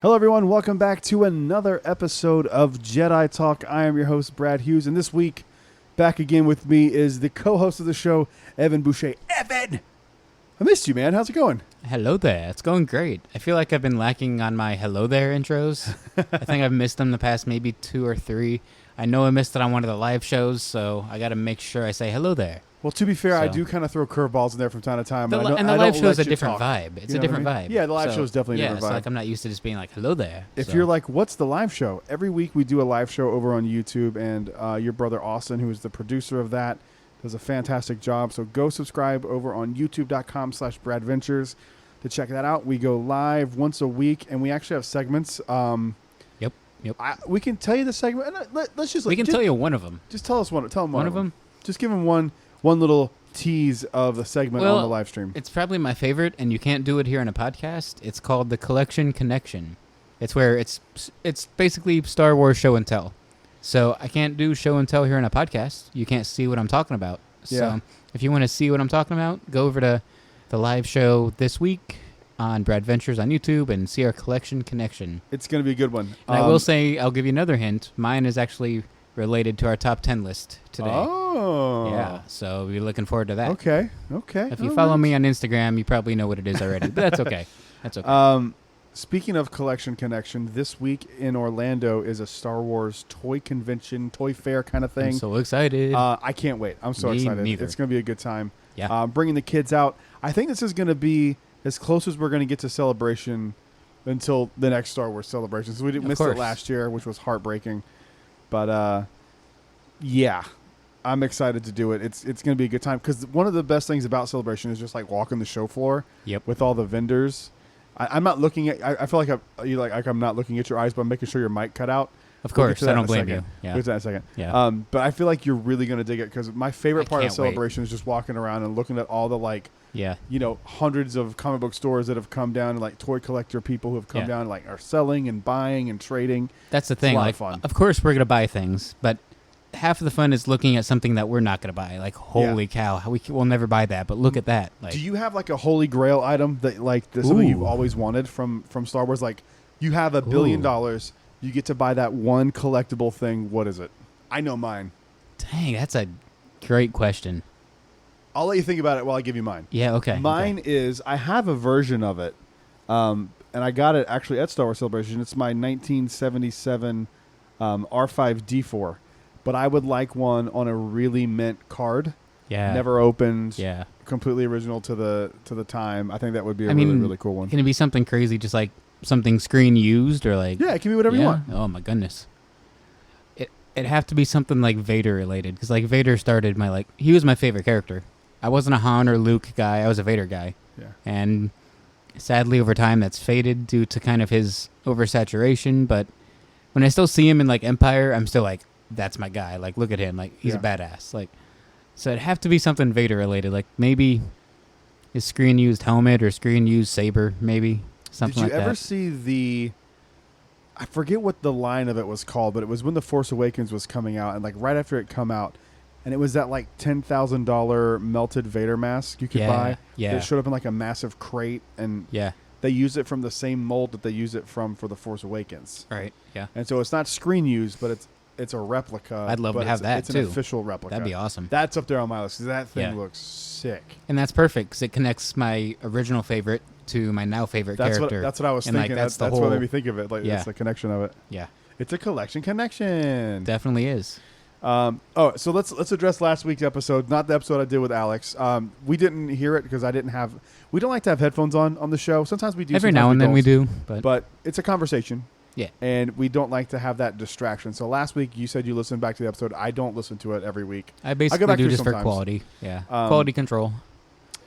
Hello, everyone. Welcome back to another episode of Jedi Talk. I am your host, Brad Hughes, and this week, back again with me is the co-host of the show, Evan Boucher. Evan! I missed you, man. How's it going? Hello there. It's going great. I feel like I've been lacking on my hello there intros. I think I've missed them the past maybe 2 or 3. I know I missed it on one of the live shows, so I got to make sure I say hello there. Well, to be fair, I do kind of throw curveballs in there from time to time. The live show is a different vibe. It's a different vibe. Yeah, the live show is definitely a different vibe. Yeah, it's like I'm not used to just being like, hello there. If you're like, what's the live show? Every week we do a live show over on YouTube, and your brother Austin, who is the producer of that, does a fantastic job. So go subscribe over on youtube.com/BradVentures to check that out. We go live once a week, and we actually have segments. Yep. We can tell you the segment. Let's just. We can tell you one of them. Just tell us one. Tell them one of them. Just give them one little tease of the segment on the live stream. It's probably my favorite, and you can't do it here on a podcast. It's called the Collection Connection. It's where it's basically Star Wars show and tell. So I can't do show and tell here on a podcast. You can't see what I'm talking about. So if you want to see what I'm talking about, go over to the live show this week on Brad Ventures on YouTube and see our Collection Connection. It's going to be a good one. And I will say, I'll give you another hint. Mine is actually related to our top 10 list today. Oh. Yeah, so we're looking forward to that. Okay. If you follow me on Instagram, you probably know what it is already, but that's okay. That's okay. Speaking of Collection Connection, this week in Orlando is a Star Wars toy convention, toy fair kind of thing. I'm so excited. I can't wait. I'm so excited. Neither. It's going to be a good time. Yeah. Bringing the kids out. I think this is going to be as close as we're going to get to Celebration until the next Star Wars Celebration. So we missed it last year, which was heartbreaking. But, yeah, I'm excited to do it. It's going to be a good time because one of the best things about Celebration is just like walking the show floor with all the vendors. I'm not looking at. I feel like I'm not looking at your eyes, but I'm making sure your mic cut out. Of course, I don't blame you. Yeah, we'll get to that in a second. Yeah. But I feel like you're really going to dig it because my favorite part of Celebration is just walking around and looking at all the hundreds of comic book stores that have come down and like toy collector people who have come down and like are selling and buying and trading. That's the thing. It's a lot like, of fun. Of course, we're going to buy things, but half of the fun is looking at something that we're not going to buy. Like, holy cow, we'll never buy that, but look at that. Like, do you have like a holy grail item that something you've always wanted from Star Wars? Like, you have $1 billion, you get to buy that one collectible thing. What is it? I know mine. Dang, that's a great question. I'll let you think about it while I give you mine. Yeah, okay. Mine is, I have a version of it, and I got it actually at Star Wars Celebration. It's my 1977 R5-D4. But I would like one on a really mint card. Yeah. Never opened. Yeah. Completely original to the time. I think that would be really, really cool one. Can it be something crazy, just like something screen used or like? Yeah, it can be whatever you want. Oh my goodness. It'd have to be something like Vader related because like Vader started he was my favorite character. I wasn't a Han or Luke guy. I was a Vader guy. Yeah. And sadly over time that's faded due to kind of his oversaturation. But when I still see him in like Empire, I'm still like, that's my guy. Like, look at him. Like, he's a badass. Like, so it'd have to be something Vader related. Like, maybe his screen used helmet or screen used saber. Maybe something like that. Did you ever see I forget what the line of it was called, but it was when The Force Awakens was coming out, and like right after it come out, and it was that like $10,000 melted Vader mask you could buy. Yeah. It showed up in like a massive crate, and they use it from the same mold that they use it from for The Force Awakens. Right. Yeah. And so it's not screen used, but it's a replica. I'd love to have that too. It's an official replica. That'd be awesome. That's up there on my list because that thing looks sick. And that's perfect because it connects my original favorite to my now favorite character. That's what I was thinking. Like, that's what made me think of it. Like, it's the connection of it. Yeah. It's a collection connection. Definitely is. So let's address last week's episode, not the episode I did with Alex. We didn't hear it because we don't like to have headphones on the show. Sometimes we do. Every now and then we do. But it's a conversation. Yeah. And we don't like to have that distraction. So last week you said you listened back to the episode. I don't listen to it every week. I basically do just for quality. Yeah. Quality control.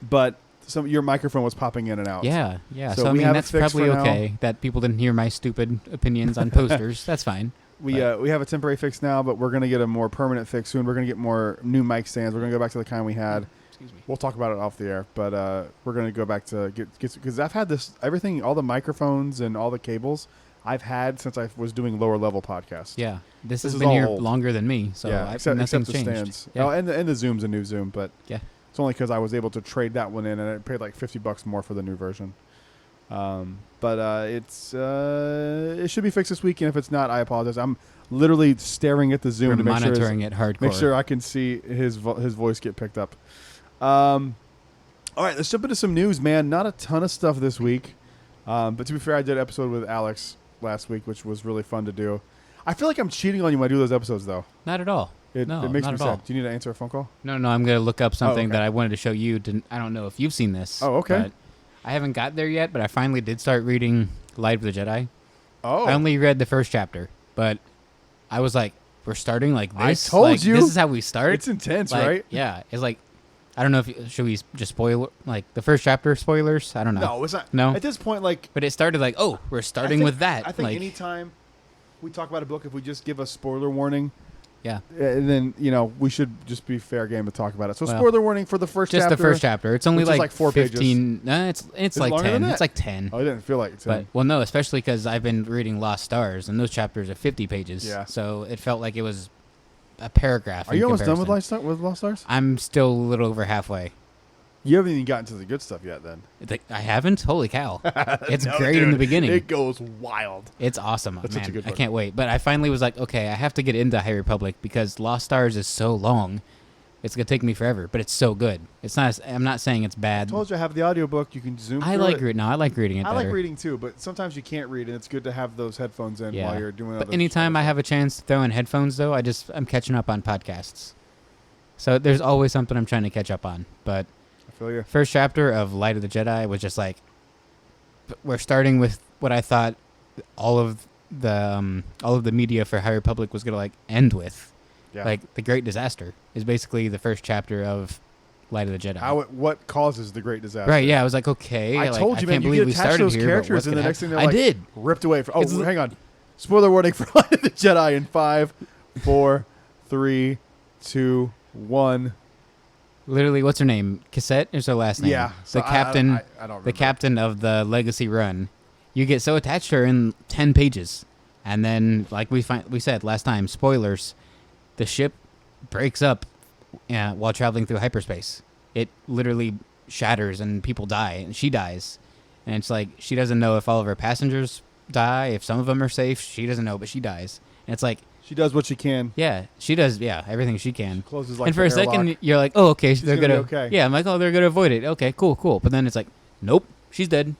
But your microphone was popping in and out. Yeah. Yeah. So I mean, that's probably okay that people didn't hear my stupid opinions on posters. That's fine. We have a temporary fix now, but we're going to get a more permanent fix soon. We're going to get more new mic stands. We're going to go back to the kind we had. Excuse me. We'll talk about it off the air, but we're going to go back to get because I've had everything, all the microphones and all the cables I've had since I was doing lower level podcasts. Yeah, this has been here longer than me, so except the changed. Stands. Yeah. Oh, and the Zoom's a new Zoom, but yeah, it's only because I was able to trade that one in, and I paid like $50 more for the new version. But it should be fixed this week, and if it's not, I apologize. I'm literally staring at the Zoom to monitoring it hardcore. Make sure I can see his voice get picked up. All right, let's jump into some news, man. Not a ton of stuff this week, but to be fair, I did an episode with Alex last week, which was really fun to do. I feel like I'm cheating on you when I do those episodes, though. Not at all. It makes me sad. Do you need to answer a phone call? No, I'm going to look up something that I wanted to show you. I don't know if you've seen this. Oh, okay. But I haven't got there yet, but I finally did start reading Light of the Jedi. Oh. I only read the first chapter, but I was like, we're starting like this? I told you. This is how we start? It's intense, like, right? Yeah. It's like, I don't know should we just spoil, like, the first chapter spoilers? I don't know. No, it's not. No? At this point, like... But it started like, we're starting with that. I think anytime we talk about a book, if we just give a spoiler warning, yeah, and then we should just be fair game to talk about it. So spoiler warning for the first chapter. Just the first chapter. It's only like 4 15. pages. No, it's like 10. It's like 10. Oh, I didn't feel like 10. But no, especially because I've been reading Lost Stars, and those chapters are 50 pages. Yeah. So it felt like it was a paragraph. Are you almost done with Lost Stars? I'm still a little over halfway. You haven't even gotten to the good stuff yet, then. I haven't? Holy cow. It's No, great dude, in the beginning. It goes wild. It's awesome. That's man. such a good book. I can't wait. But I finally was like, okay, I have to get into High Republic because Lost Stars is so long. It's going to take me forever, but it's so good. It's not. I'm not saying it's bad. I told you I have the audiobook. You can zoom through I like it. No, I like reading it better. I like reading too, but sometimes you can't read, and it's good to have those headphones in while you're doing But anytime I have a chance to throw in headphones, though, I'm catching up on podcasts. So there's always something I'm trying to catch up on. But I feel you. First chapter of Light of the Jedi was just like, we're starting with what I thought all of the media for High Republic was gonna like end with. Yeah. Like the Great Disaster is basically the first chapter of Light of the Jedi. What causes the Great Disaster? Right? Yeah, I was like, okay. I told you, I man. can't You believe get we attached to started those here, characters, and the next thing they're like I did ripped away from. Oh, hang on. Spoiler warning for Light of the Jedi in 5, 4, 3, 2, 1. Literally, what's her name? Cassette is her last name. Yeah, the captain. I don't remember. The captain of the Legacy Run. You get so attached to her in 10 pages, and then, like we said last time, spoilers. The ship breaks up while traveling through hyperspace. It literally shatters, and people die, and she dies. And it's like she doesn't know if all of her passengers die, if some of them are safe. She doesn't know, but she dies. And it's like she does what she can. Yeah, she does. Yeah, everything she can. She closes like and for a airlock. second, you're like, "Oh, okay, they're gonna." Okay. Yeah, I'm like, "Oh, they're gonna avoid it." Okay, cool. But then it's like, "Nope, she's dead."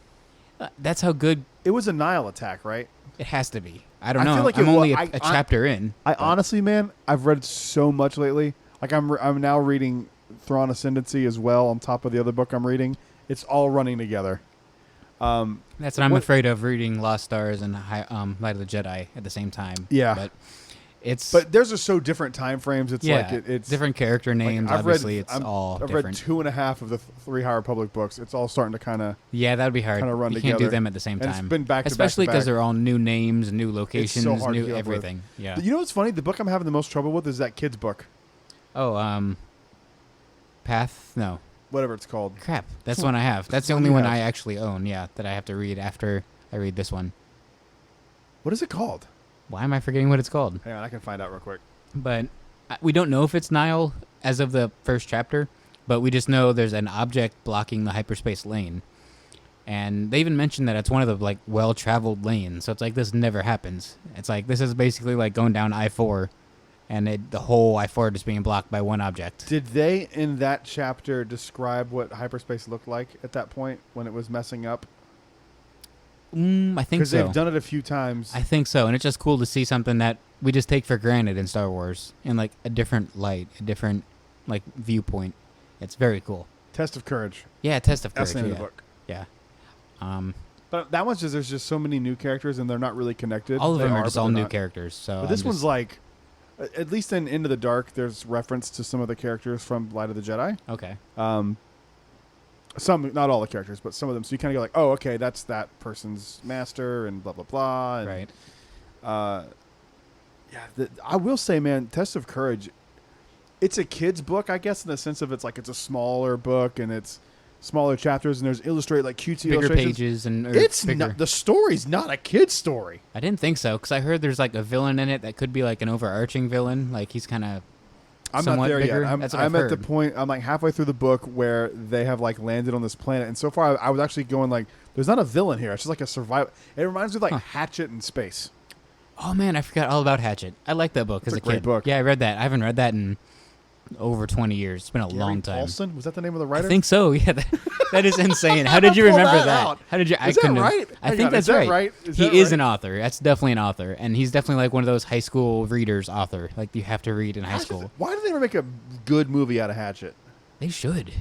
That's how good it was. A Nile attack, right? It has to be. I don't know. Feel like I'm only a chapter in. Honestly, man, I've read so much lately. Like I'm now reading Thrawn Ascendancy as well on top of the other book I'm reading. It's all running together. That's what I'm afraid of, reading Lost Stars and Light of the Jedi at the same time. Yeah. But theirs are so different time frames. It's like it's different character names. Like obviously, it's all I've different. read 2.5 of the 3 High Republic books. It's all starting to kind of that would be hard. Kind of run you together. Can't do them at the same time. And it's been back to especially because they're all new names, new locations, it's so hard new to keep up with. everything. Yeah. You know what's funny? The book I'm having the most trouble with is that kid's book. Oh, Path? No. Whatever it's called. Crap. That's the one I have. That's the only one I actually own, that I have to read after I read this one. What is it called? Why am I forgetting what it's called? Hang on, I can find out real quick. But we don't know if it's Nile as of the first chapter, but we just know there's an object blocking the hyperspace lane. And they even mentioned that it's one of the like well-traveled lanes. So it's like this never happens. It's like this is basically like going down I-4 and the whole I-4 just being blocked by one object. Did they in that chapter describe what hyperspace looked like at that point when it was messing up? I think so. Because they've done it a few times. I think so, and it's just cool to see something that we just take for granted in Star Wars in like a different light, a different like viewpoint. It's very cool. Test of Courage. Yeah, Test of Courage. That's the name of the book. Yeah. But that one's just there's just so many new characters and they're not really connected. All of them are just all new characters. So but this one's like, at least in Into the Dark, there's reference to some of the characters from Light of the Jedi. Okay. Some, not all the characters, but some of them. So you kind of go like, oh, okay, that's that person's master and blah, blah, blah. And, right. I will say, man, Test of Courage, it's a kid's book, I guess, in the sense of it's a smaller book and it's smaller chapters and there's illustrated like cutesy bigger illustrations. Pages and it's not, the story's not a kid's story. I didn't think so because I heard there's like a villain in it that could be like an overarching villain. Like he's kind of. I'm not there bigger. yet. I'm at the point. I'm like halfway through the book where they have like landed on this planet, and so far I was actually going like There's not a villain here. It's just like a survival. It reminds me of like Hatchet in space. Oh man, I forgot all about Hatchet. I like that book as a kid. Great book. Yeah, I read that. I haven't read that in over 20 years. It's been a long time. Paulson? Was that the name of the writer? I think so. Yeah, that is insane. How did you remember that? How did you? Is that right? I think that's right. He is an author. That's definitely an author, and he's definitely like one of those high school readers author. Like you have to read in high school. Why did they never make a good movie out of Hatchet? They should.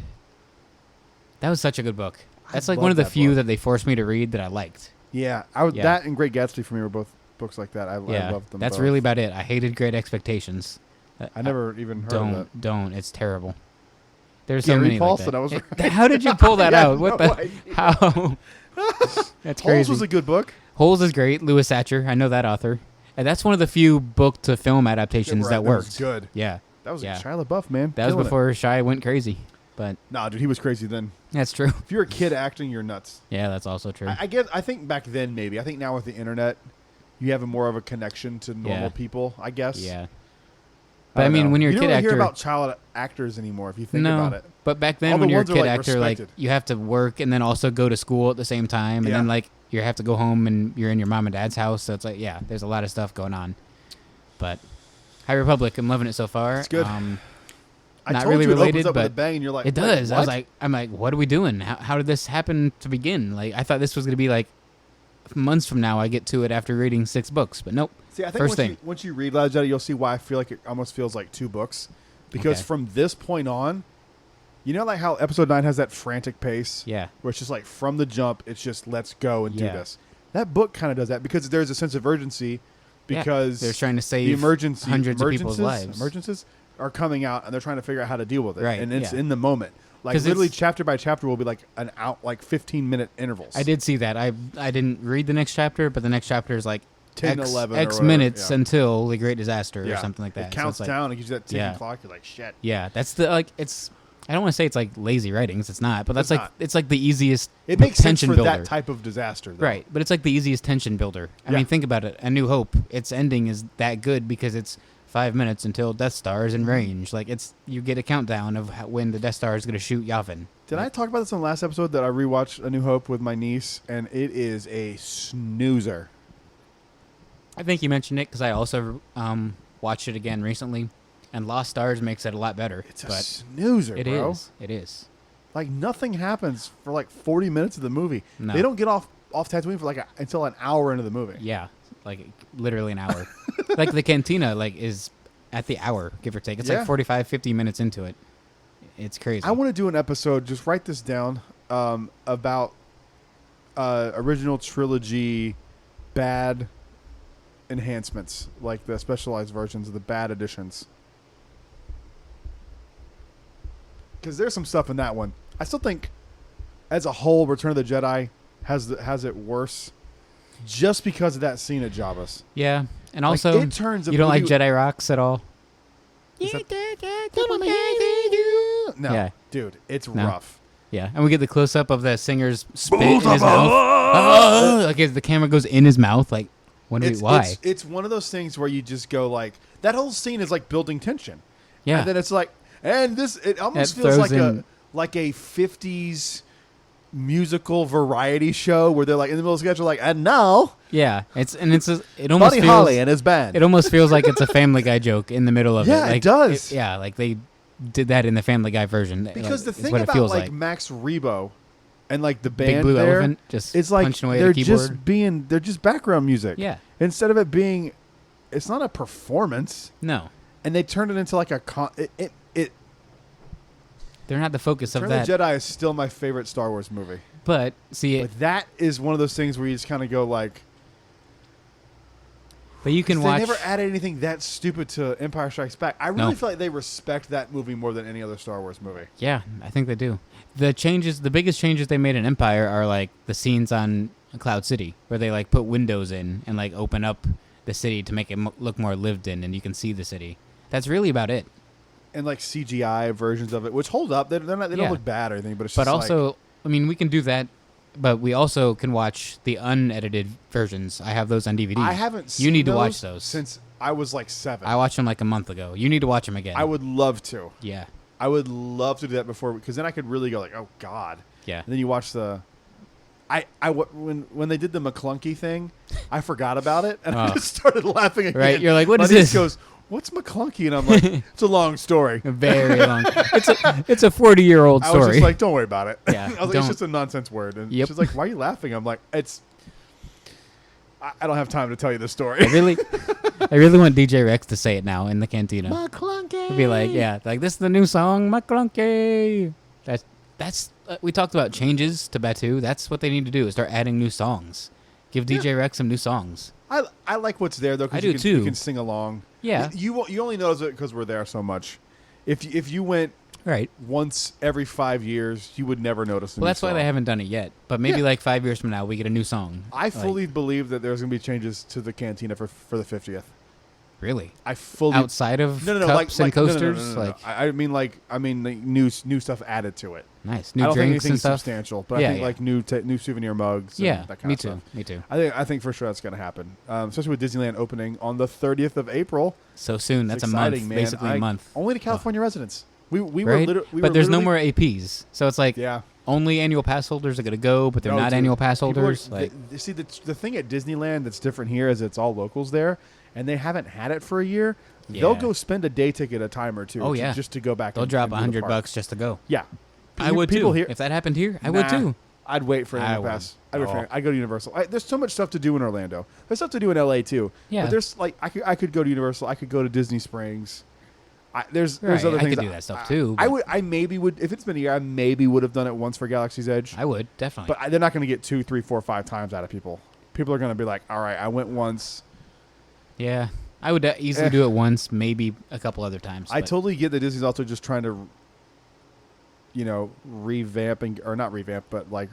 That was such a good book. That's like one of the few that they forced me to read that I liked. Yeah, that and Great Gatsby for me were both books like that. I loved them. That's both. really about it. I hated Great Expectations. I never even heard of that. Don't. It's terrible. There's Gary so many Paulson, like that. I was right. How did you pull that out? What the? idea. How? That's crazy. Holes was a good book. Holes is great. Lewis Satcher. I know that author. And that's one of the few book to film adaptations that worked. Was good. Yeah. That was Shia LaBeouf, man. That was before Shia went crazy. But nah, dude, he was crazy then. That's true. If you're a kid acting, you're nuts. Yeah, that's also true. I think back then maybe. I think now with the internet, you have more of a connection to normal people. I guess. Yeah. But I mean, when you're a kid actor, you don't hear about child actors anymore. If you think about it. But back then, when you're a kid actor, like you have to work and then also go to school at the same time, and then like you have to go home and you're in your mom and dad's house. So it's like, there's a lot of stuff going on. But High Republic, I'm loving it so far. It's good. Not really related, but with a bang, and you're like, it does. I'm like, what are we doing? How did this happen to begin? Like, I thought this was gonna be like months from now. I get to it after reading 6 books, but nope. See, I think once you read Last Jedi, you'll see why I feel like it almost feels like 2 books, because from this point on, you know, like how Episode 9 has that frantic pace, where it's just like from the jump, it's just let's go and do this. That book kind of does that because there's a sense of urgency, because they're trying to save hundreds of people's lives. Emergencies are coming out, and they're trying to figure out how to deal with it, right? And it's in the moment. Like literally, chapter by chapter will be like 15-minute intervals. I did see that. I didn't read the next chapter, but the next chapter is like 10, 11 X minutes until the Great Disaster or something like that. It counts down and gives you that ticking clock. You're like, shit. Yeah, that's it's. I don't want to say it's like lazy writings. It's not, but that's it's like the easiest. It makes tension sense for builder. that type of disaster, though. Right? But it's like the easiest tension builder. I mean, think about it. A New Hope. Its ending is that good because it's 5 minutes until Death Star is in range. Like you get a countdown of when the Death Star is going to shoot Yavin. Did I talk about this in the last episode that I rewatched A New Hope with my niece, and it is a snoozer. I think you mentioned it because I also watched it again recently, and Lost Stars makes it a lot better. It's a snoozer, bro. It is. Like nothing happens for like 40 minutes of the movie. No. They don't get off Tatooine for like until an hour into the movie. Yeah, like literally an hour. Like the cantina is at the hour, give or take. It's like 45, 50 minutes into it. It's crazy. I want to do an episode, just write this down, about original trilogy bad enhancements, like the specialized versions of the bad editions. Because there's some stuff in that one. I still think, as a whole, Return of the Jedi has it worse, just because of that scene at Jabba's. Yeah, and also it turns you don't like Jedi Rocks at all. No, dude, it's rough. Yeah, and we get the close up of the singer's spit in his mouth. Like as the camera goes in his mouth, like why? It's one of those things where you just go like, that whole scene is like building tension. Yeah, and then it's like, and it almost feels like a 50s musical variety show where they're like in the middle of the sketch, like, and now, it almost Buddy feels, Holly and his band. It almost feels like it's a Family Guy joke in the middle of it. Yeah, like, it does. Like they did that in the Family Guy version. Because the thing about like Max Rebo and like the band, Big Blue there, Elephant, just it's like punching away at the keyboard. They're just background music. Yeah. Instead of it being, it's not a performance. No. And they turned it into like a They're not the focus of that. Return of the Jedi is still my favorite Star Wars movie. But see, that is one of those things where you just kind of go like. But you can watch. They never added anything that stupid to Empire Strikes Back. I really feel like they respect that movie more than any other Star Wars movie. Yeah, I think they do. The biggest changes they made in Empire are like the scenes on Cloud City, where they like put windows in and like open up the city to make it look more lived in, and you can see the city. That's really about it. And like CGI versions of it, which hold up. They don't look bad or anything, but it's just also, I mean, we can do that, but we also can watch the unedited versions. I have those on DVD. I haven't seen You need those to watch those. Since I was like 7. I watched them like a month ago. You need to watch them again. I would love to. Yeah. I would love to do that before, because then I could really go like, oh, God. Yeah. And then you watch the When they did the McClunky thing, I forgot about it and I just started laughing again. Right, you're like, what My is niece this? goes, what's McClunky? And I'm like, it's a long story. Very long. It's a 40-year-old story. I was just like, don't worry about it. Yeah, I was like, it's just a nonsense word. And Yep. she's like, why are you laughing? I'm like, I don't have time to tell you this story. I really want DJ Rex to say it now in the cantina. McClunky. He'd be like, yeah, like this is the new song, McClunky. That's we talked about changes to Batu. That's what they need to do is start adding new songs. Give DJ Rex some new songs. I like what's there though. I do too. You can sing along. Yeah. You only notice it because we're there so much. If you went right once every 5 years, you would never notice. Well, that's why they haven't done it yet. But maybe like 5 years from now, we get a new song. I fully believe that there's going to be changes to the cantina for the 50th. Really? I fully outside of cups and coasters. No. I mean like new stuff added to it. Nice I don't new think drinks and stuff. Substantial, but I think like new souvenir mugs. And that kind me of too. Stuff. Me too. I think for sure that's going to happen, especially with Disneyland opening on the 30th of April. So soon. That's exciting, a month, man. basically a month. Only to California residents. We right? were literally, but there's no more APs, so it's like yeah. Only annual pass holders are going to go, but they're not annual pass holders. See, the thing at Disneyland that's different here is it's all locals there, and they haven't had it for a year. Yeah. They'll go spend a day ticket a time or two. Just to go back. They'll drop $100 just to go. Yeah, I would too. Here, if that happened here, I would too. I'd wait for an annual pass. I'd go to Universal. There's so much stuff to do in Orlando. There's stuff to do in LA too. Yeah, but there's like I could go to Universal. I could go to Disney Springs. There's other things. I could do that stuff too. I maybe would if it's been a year. I maybe would have done it once for Galaxy's Edge. I would definitely. But they're not going to get 2, 3, 4, 5 times out of people. People are going to be like, all right, I went once. Yeah, I would easily do it once, maybe a couple other times. I totally get that Disney's also just trying to, revamp or not revamp, but like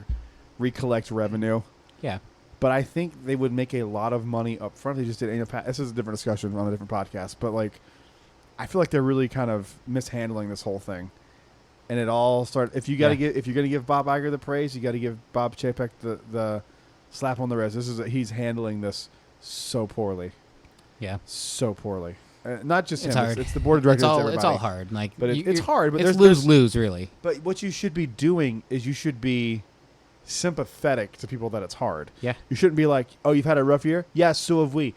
recollect revenue. Yeah. But I think they would make a lot of money up front. They just did annual pass. This is a different discussion on a different podcast, but like. I feel like they're really kind of mishandling this whole thing, and it all started. If you're gonna give Bob Iger the praise, you got to give Bob Chapek the slap on the wrist. He's handling this so poorly. Yeah, so poorly. Not just it's him. hard. It's the board of directors. It's all hard. Like, but it's hard. But it's lose really. But what you should be doing is you should be sympathetic to people that it's hard. Yeah. You shouldn't be like, oh, you've had a rough year. Yes, so have we.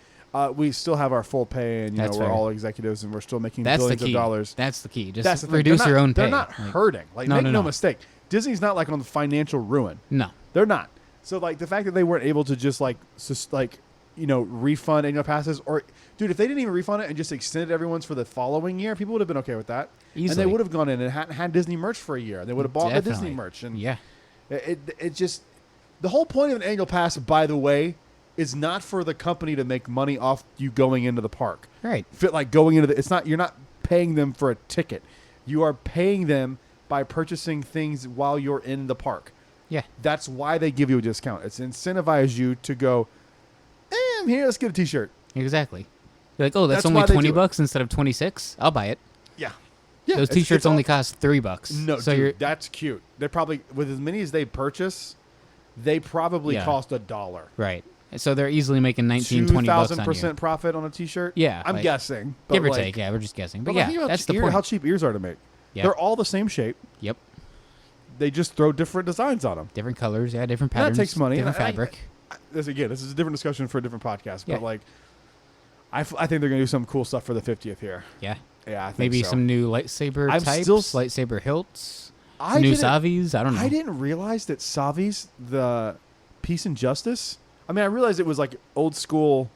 We still have our full pay, and we're all executives, and we're still making billions of dollars. That's the key. Just reduce your own pay. They're not hurting. Like, make no mistake. Disney's not like on the financial ruin. No, they're not. So like the fact that they weren't able to just refund annual passes, or dude, if they didn't even refund it and just extended everyone's for the following year, people would have been okay with that. Easily. And they would have gone in and had Disney merch for a year. They would have bought the Disney merch. And it just the whole point of an annual pass, by the way, is not for the company to make money off you going into the park. Right. You're not paying them for a ticket. You are paying them by purchasing things while you're in the park. Yeah. That's why they give you a discount. It's to incentivize you to go, I'm here, let's get a t-shirt. Exactly. You're like, oh, that's only $20 instead of $26. I'll buy it. Yeah. Yeah. Those t-shirts only cost $3. No, so dude, that's cute. They're probably, with as many as they purchase, they probably cost $1. Right. So they're easily making $19, $20 2,000% profit on a t-shirt? Yeah. I'm guessing. Give or take, we're just guessing. But that's the point. How cheap ears are to make. Yeah. They're all the same shape. Yep. They just throw different designs on them. Different colors, different patterns. That takes money. Different fabric. This is a different discussion for a different podcast. But like, I think they're going to do some cool stuff for the 50th here. Yeah. Yeah, I think maybe some new lightsaber types, lightsaber hilts, new Savis. I don't know. I didn't realize that Savis, the Peace and Justice. I mean, I realized it was like old school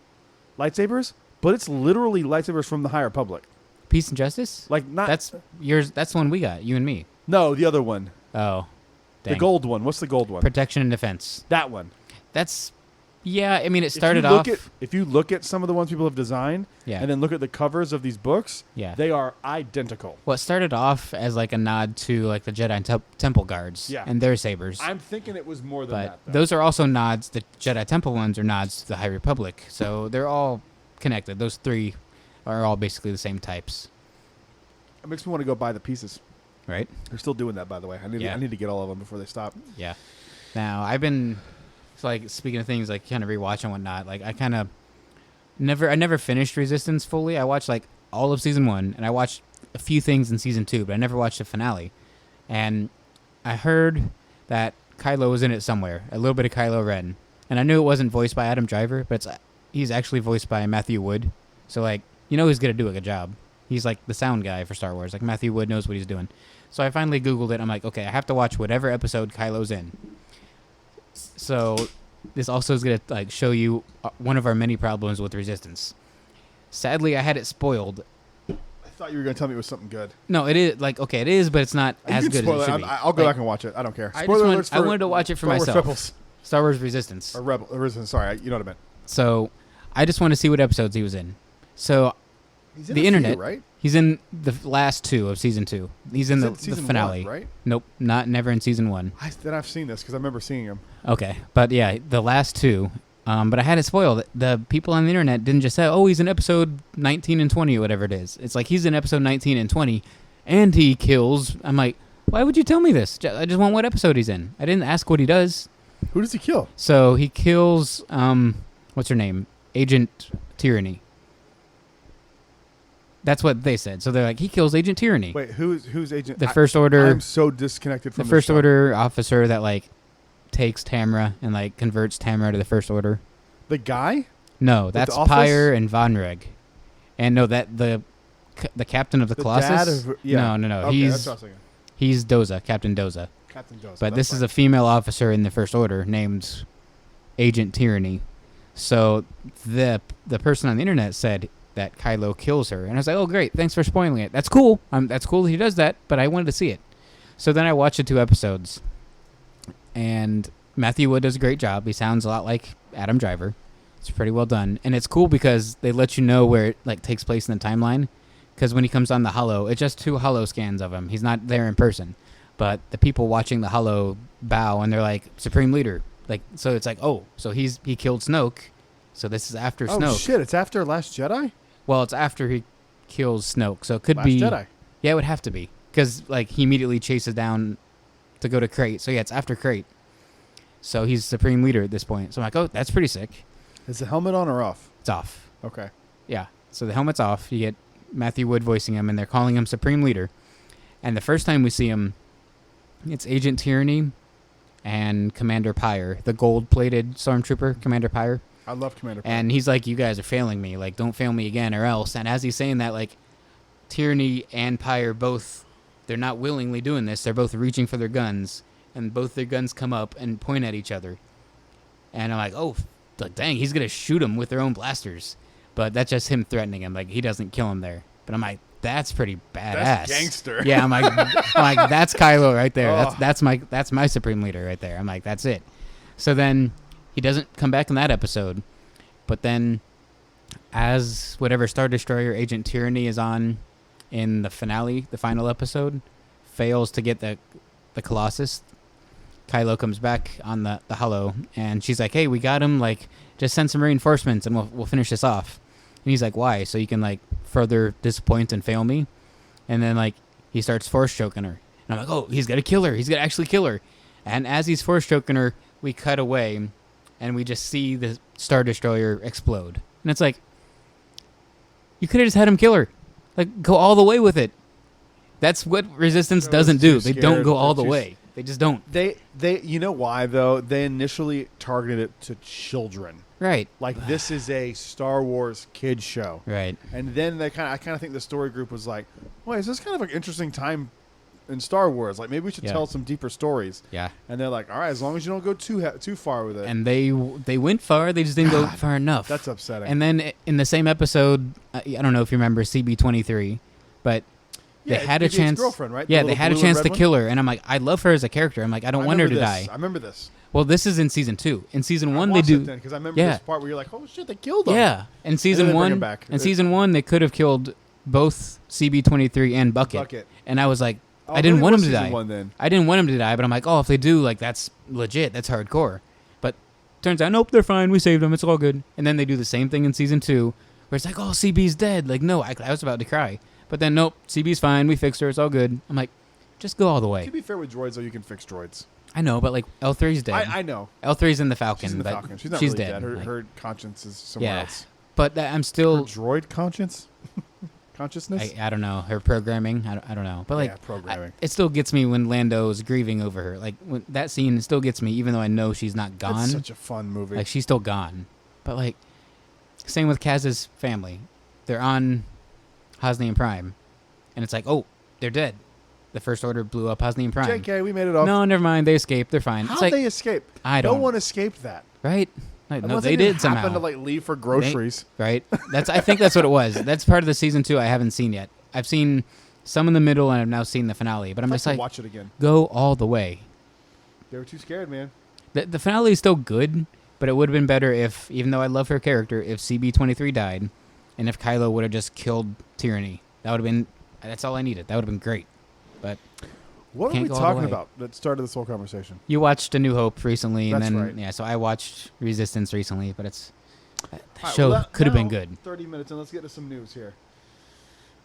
lightsabers, but it's literally lightsabers from the High Republic. Peace and Justice? Like not that's yours. That's the one we got. You and me. No, the other one. Oh, dang. The gold one. What's the gold one? Protection and Defense. That one. That's. Yeah, I mean, it started off. If you look at some of the ones people have designed, and then look at the covers of these books, they are identical. Well, it started off as like a nod to like the Jedi Temple guards and their sabers. I'm thinking it was more than that. Though. Those are also nods. The Jedi Temple ones are nods to the High Republic, so they're all connected. Those three are all basically the same types. It makes me want to go buy the pieces. Right? They're still doing that, by the way. I need to get all of them before they stop. Yeah. Now I've been. So like speaking of things like kind of rewatch and whatnot, like I never finished Resistance fully. I watched like all of season 1 and I watched a few things in season 2, but I never watched the finale. And I heard that Kylo was in it somewhere. A little bit of Kylo Ren. And I knew it wasn't voiced by Adam Driver, but he's actually voiced by Matthew Wood. So, like, you know he's going to do a good job. He's, like, the sound guy for Star Wars. Like, Matthew Wood knows what he's doing. So I finally Googled it. I'm like, okay, I have to watch whatever episode Kylo's in. So this also is going to, like, show you one of our many problems with Resistance. Sadly, I had it spoiled. I thought you were going to tell me it was something good. No, it is. Like, okay, it is, but it's not as good as it should be. I'll go back and watch it. I don't care. I wanted to watch it for myself. Star Wars Resistance. Or Resistance, sorry. You know what I meant. So I just want to see what episodes he was in. So he's in the internet, few, right? He's in the last 2 of season 2. He's in the finale. 1, right? Nope, never in season 1. Then I've seen this because I remember seeing him. Okay, but yeah, the last 2. But I had it spoiled. The people on the internet didn't just say, "Oh, he's in episode 19 and 20 or whatever it is." It's like he's in episode 19 and 20, and he kills. I'm like, why would you tell me this? I just want what episode he's in. I didn't ask what he does. Who does he kill? So he kills, what's her name? Agent Tyranny. That's what they said. So they're like, he kills Agent Tyranny. Wait, who's Agent? The First Order. I'm so disconnected from the First Order officer that like takes Tamra and like converts Tamra to the First Order. The guy? No, that's Pyre and Von Reg. And no, that the captain of the Colossus. Dad yeah. No. Okay, he's Doza, Captain Doza. Captain Doza. But this is a female officer in the First Order named Agent Tyranny. So the person on the internet said that Kylo kills her, and I was like, "Oh, great! Thanks for spoiling it. That's cool. That's cool that he does that." But I wanted to see it, so then I watched the 2 episodes, and Matthew Wood does a great job. He sounds a lot like Adam Driver. It's pretty well done, and it's cool because they let you know where it like takes place in the timeline. Because when he comes on the Holo, it's just 2 Holo scans of him. He's not there in person, but the people watching the Holo bow, and they're like, "Supreme Leader." Like, so it's like, oh, so he killed Snoke, so this is after Snoke. Oh shit! It's after Last Jedi. Well, it's after he kills Snoke, so it could be... Last Jedi. Yeah, it would have to be. Because, like, he immediately chases down to go to Crate. So, yeah, it's after Crate. So, he's Supreme Leader at this point. So, I'm like, oh, that's pretty sick. Is the helmet on or off? It's off. Okay. Yeah. So, the helmet's off. You get Matthew Wood voicing him, and they're calling him Supreme Leader. And the first time we see him, it's Agent Tyranny and Commander Pyre, the gold-plated stormtrooper, Commander Pyre. I love Commander Pyre. And he's like, you guys are failing me. Like, don't fail me again or else. And as he's saying that, like, Tyranny and Pyre both, they're not willingly doing this. They're both reaching for their guns. And both their guns come up and point at each other. And I'm like, oh, like, dang, he's going to shoot them with their own blasters. But that's just him threatening him. Like, he doesn't kill him there. But I'm like, that's pretty badass. That's gangster. Yeah, I'm like, that's Kylo right there. Oh. That's my Supreme Leader right there. I'm like, that's it. So then... he doesn't come back in that episode, but then as whatever Star Destroyer Agent Tyranny is on in the finale, the final episode, fails to get the Colossus, Kylo comes back on the Holo, and she's like, hey, we got him, like, just send some reinforcements and we'll finish this off. And he's like, why? So you can, like, further disappoint and fail me? And then, like, he starts force choking her. And I'm like, oh, he's going to kill her. He's going to actually kill her. And as he's force choking her, we cut away, and we just see the Star Destroyer explode. And it's like, you could have just had him kill her. Like, go all the way with it. That's what Resistance doesn't do. They don't go all the way. They just don't. They you know why, though? They initially targeted it to children. Right. Like, this is a Star Wars kids show. Right. And then I kind of think the story group was like, wait, is this kind of an interesting time in Star Wars? Like, maybe we should tell some deeper stories. Yeah. And they're like, all right, as long as you don't go too far with it. And they went far. They just didn't go far enough. That's upsetting. And then in the same episode, I don't know if you remember CB-23, but they had a chance. Girlfriend, right? Yeah, they had a chance to kill her. And I'm like, I love her as a character. I'm like, I don't want her to die. I remember this. Well, this is in season 2. In season 1, they do. Because I remember this part where you're like, oh shit, they killed him. Yeah. In season 1, season 1, they could have killed both CB-23 and Bucket. And I was like, I didn't want him to die. I didn't want him to die, but I'm like, oh, if they do, like, that's legit. That's hardcore. But turns out, nope, they're fine. We saved them. It's all good. And then they do the same thing in season 2, where it's like, oh, CB's dead. Like, no, I was about to cry. But then, nope, CB's fine. We fixed her. It's all good. I'm like, just go all the way. To be fair with droids, though, you can fix droids. I know, but, like, L3's dead. I know. L3's in the Falcon. She's in the Falcon. She's not really dead. Her conscience is somewhere else. But I'm still... Her droid conscience? consciousness. I don't know her programming. I don't know, but like programming. It still gets me when Lando is grieving over her. Like when that scene still gets me, even though I know she's not gone. It's such a fun movie. Like she's still gone, but like same with Kaz's family. They're on Hosnian Prime, and it's like, oh, they're dead. The First Order blew up Hosnian Prime. JK, we made it off. No, never mind. They escaped. They're fine. How'd it's like, they escape? I don't. No one escaped that. Right? Like, no, Unless they did somehow. Happened to like leave for groceries. Right? I think that's what it was. That's part of the season 2 I haven't seen yet. I've seen some in the middle, and I've now seen the finale. But I'm just like, watch it again. Go all the way. They were too scared, man. The finale is still good, but it would have been better if, even though I love her character, if CB-23 died, and if Kylo would have just killed Tyranny. That would have been. That's all I needed. That would have been great. But what are we talking about that started this whole conversation? You watched A New Hope recently, and That's then right. Yeah. So I watched Resistance recently, but the Right, show could have been good. 30 minutes, and let's get to some news here.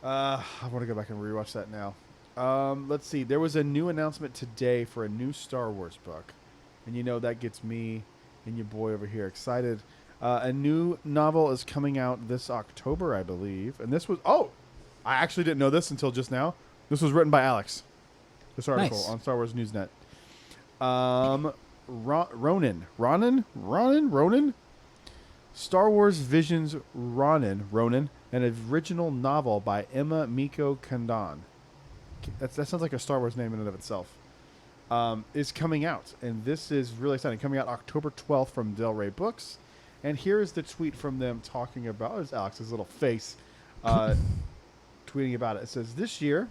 I want to go back and rewatch that now. Let's see. There was a new announcement today for a new Star Wars book, and that gets me and your boy over here excited. A new novel is coming out this October, I believe, and this was I actually didn't know this until just now. This was written by Alex. This article on Star Wars Newsnet. Ronin. Star Wars Visions Ronin, an original novel by Emma Miko Kandan. That sounds like a Star Wars name in and of itself. Is coming out, and this is really exciting. Coming out October 12th from Del Rey Books. And here's the tweet from them talking about. There's Alex's little face tweeting about it. It says, this year,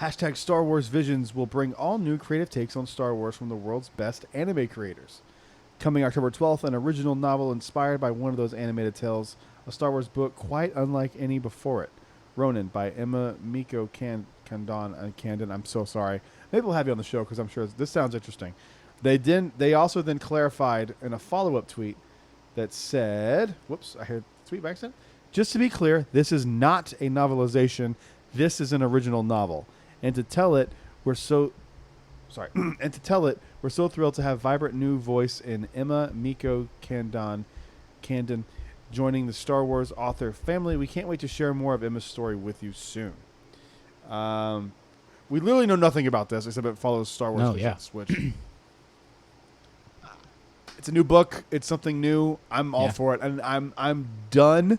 hashtag Star Wars Visions will bring all new creative takes on Star Wars from the world's best anime creators. Coming October 12th, an original novel inspired by one of those animated tales, a Star Wars book quite unlike any before it. Ronin by Emma Miko Kandan. I'm so sorry. Maybe we'll have you on the show because I'm sure this sounds interesting. They also then clarified in a follow-up tweet that said, whoops, I heard the tweet by accident. Just to be clear, this is not a novelization. This is an original novel. And to tell it, we're so thrilled to have vibrant new voice in Emma Miko Kandan joining the Star Wars author family. We can't wait to share more of Emma's story with you soon. We literally know nothing about this except it follows Star Wars Visions, which it's a new book. It's something new. I'm all for it, and I'm done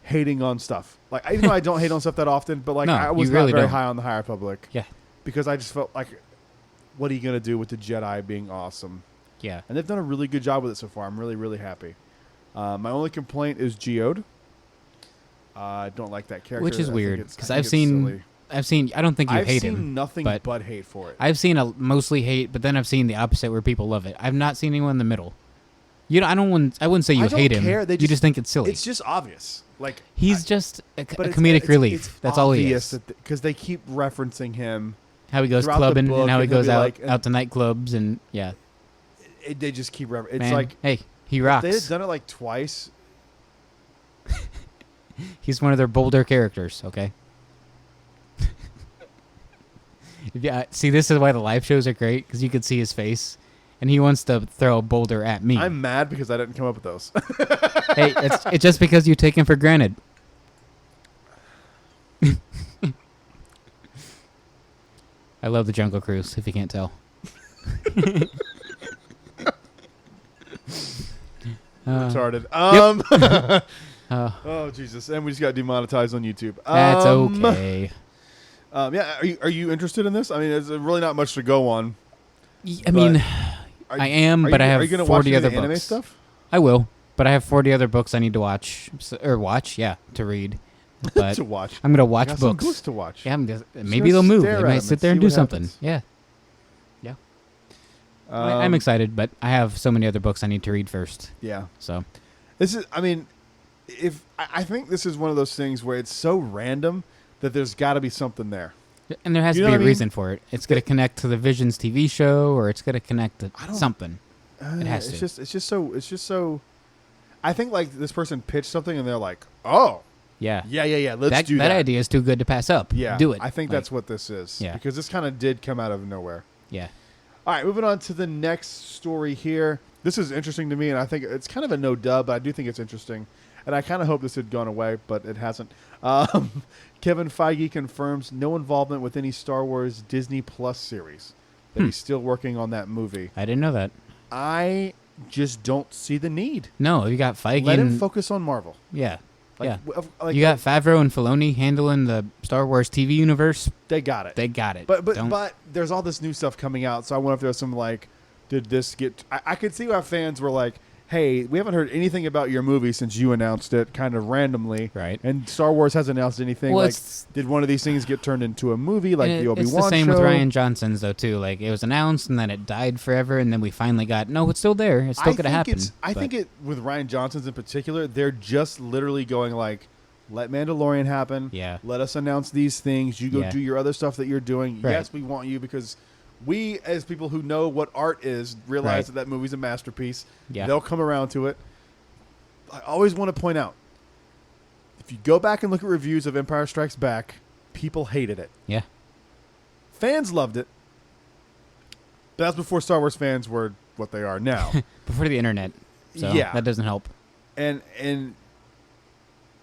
hating on stuff. Like, even though I don't hate on stuff that often, but like I was really not very high on the High Republic. Yeah, because I just felt like, what are you gonna do with the Jedi being awesome? Yeah, and they've done a really good job with it so far. I'm really, really happy. My only complaint is Geode. I don't like that character, which is weird because I've seen. I don't think you hate him. I've seen nothing but hate for it. I've seen mostly hate, but then I've seen the opposite where people love it. I've not seen anyone in the middle. I wouldn't say you hate him. You just think it's silly. It's just obvious. Like, he's just a comedic relief. That's all he is. Because they keep referencing him. How he goes clubbing and how he goes out to nightclubs and yeah. They just keep referencing. It's like, hey, he rocks. They had done it like twice. He's one of their bolder characters. Okay. Yeah, see, this is why the live shows are great because you can see his face, and he wants to throw a boulder at me. I'm mad because I didn't come up with those. Hey, it's just because you take him for granted. I love the Jungle Cruise. If you can't tell. Retarded. Oh Jesus! And we just got demonetized on YouTube. That's okay. Yeah, are you interested in this? I mean, there's really not much to go on. I mean, I am, but I have 40 other books. Anime stuff? I will, but I have 40 other books I need to watch to read. But to watch. I'm gonna watch books. Some books to watch. Yeah, maybe they'll move. They might sit there and do something. Happens. Yeah. I'm excited, but I have so many other books I need to read first. Yeah. So, this is. I mean, I think this is one of those things where it's so random that there's got to be something there. And there has to be a reason for it. It's going to connect to the Visions TV show, or it's going to connect to something. It has to. It's just so. I think like this person pitched something and they're like, oh. Yeah. Let's do that. That idea is too good to pass up. Yeah. Do it. I think that's what this is. Yeah. Because this kind of did come out of nowhere. Yeah. All right, moving on to the next story here. This is interesting to me, and I think it's kind of a no-dub, but I do think it's interesting. And I kind of hope this had gone away, but it hasn't. Kevin Feige confirms no involvement with any Star Wars Disney Plus series. That he's still working on that movie. I didn't know that. I just don't see the need. No, you got Feige. Let him focus on Marvel. Yeah. Like, yeah. You got Favreau and Filoni handling the Star Wars TV universe. They got it. They got it. But there's all this new stuff coming out, so I wonder if there's some like, did this get... I could see why fans were like, hey, we haven't heard anything about your movie since you announced it kind of randomly. Right. And Star Wars hasn't announced anything. Well, like, did one of these things get turned into a movie like the Obi-Wan show? It's the same with Rian Johnson's, though, too. Like, it was announced, and then it died forever, and then we finally got, no, it's still there. It's still going to happen. I think it, with Rian Johnson's in particular, they're just literally going like, let Mandalorian happen. Yeah. Let us announce these things. You go do your other stuff that you're doing. Right. Yes, we want you because... we, as people who know what art is, realize that movie's a masterpiece. Yeah. They'll come around to it. I always want to point out, if you go back and look at reviews of Empire Strikes Back, people hated it. Yeah. Fans loved it. But that's before Star Wars fans were what they are now. Before the internet. So that doesn't help. And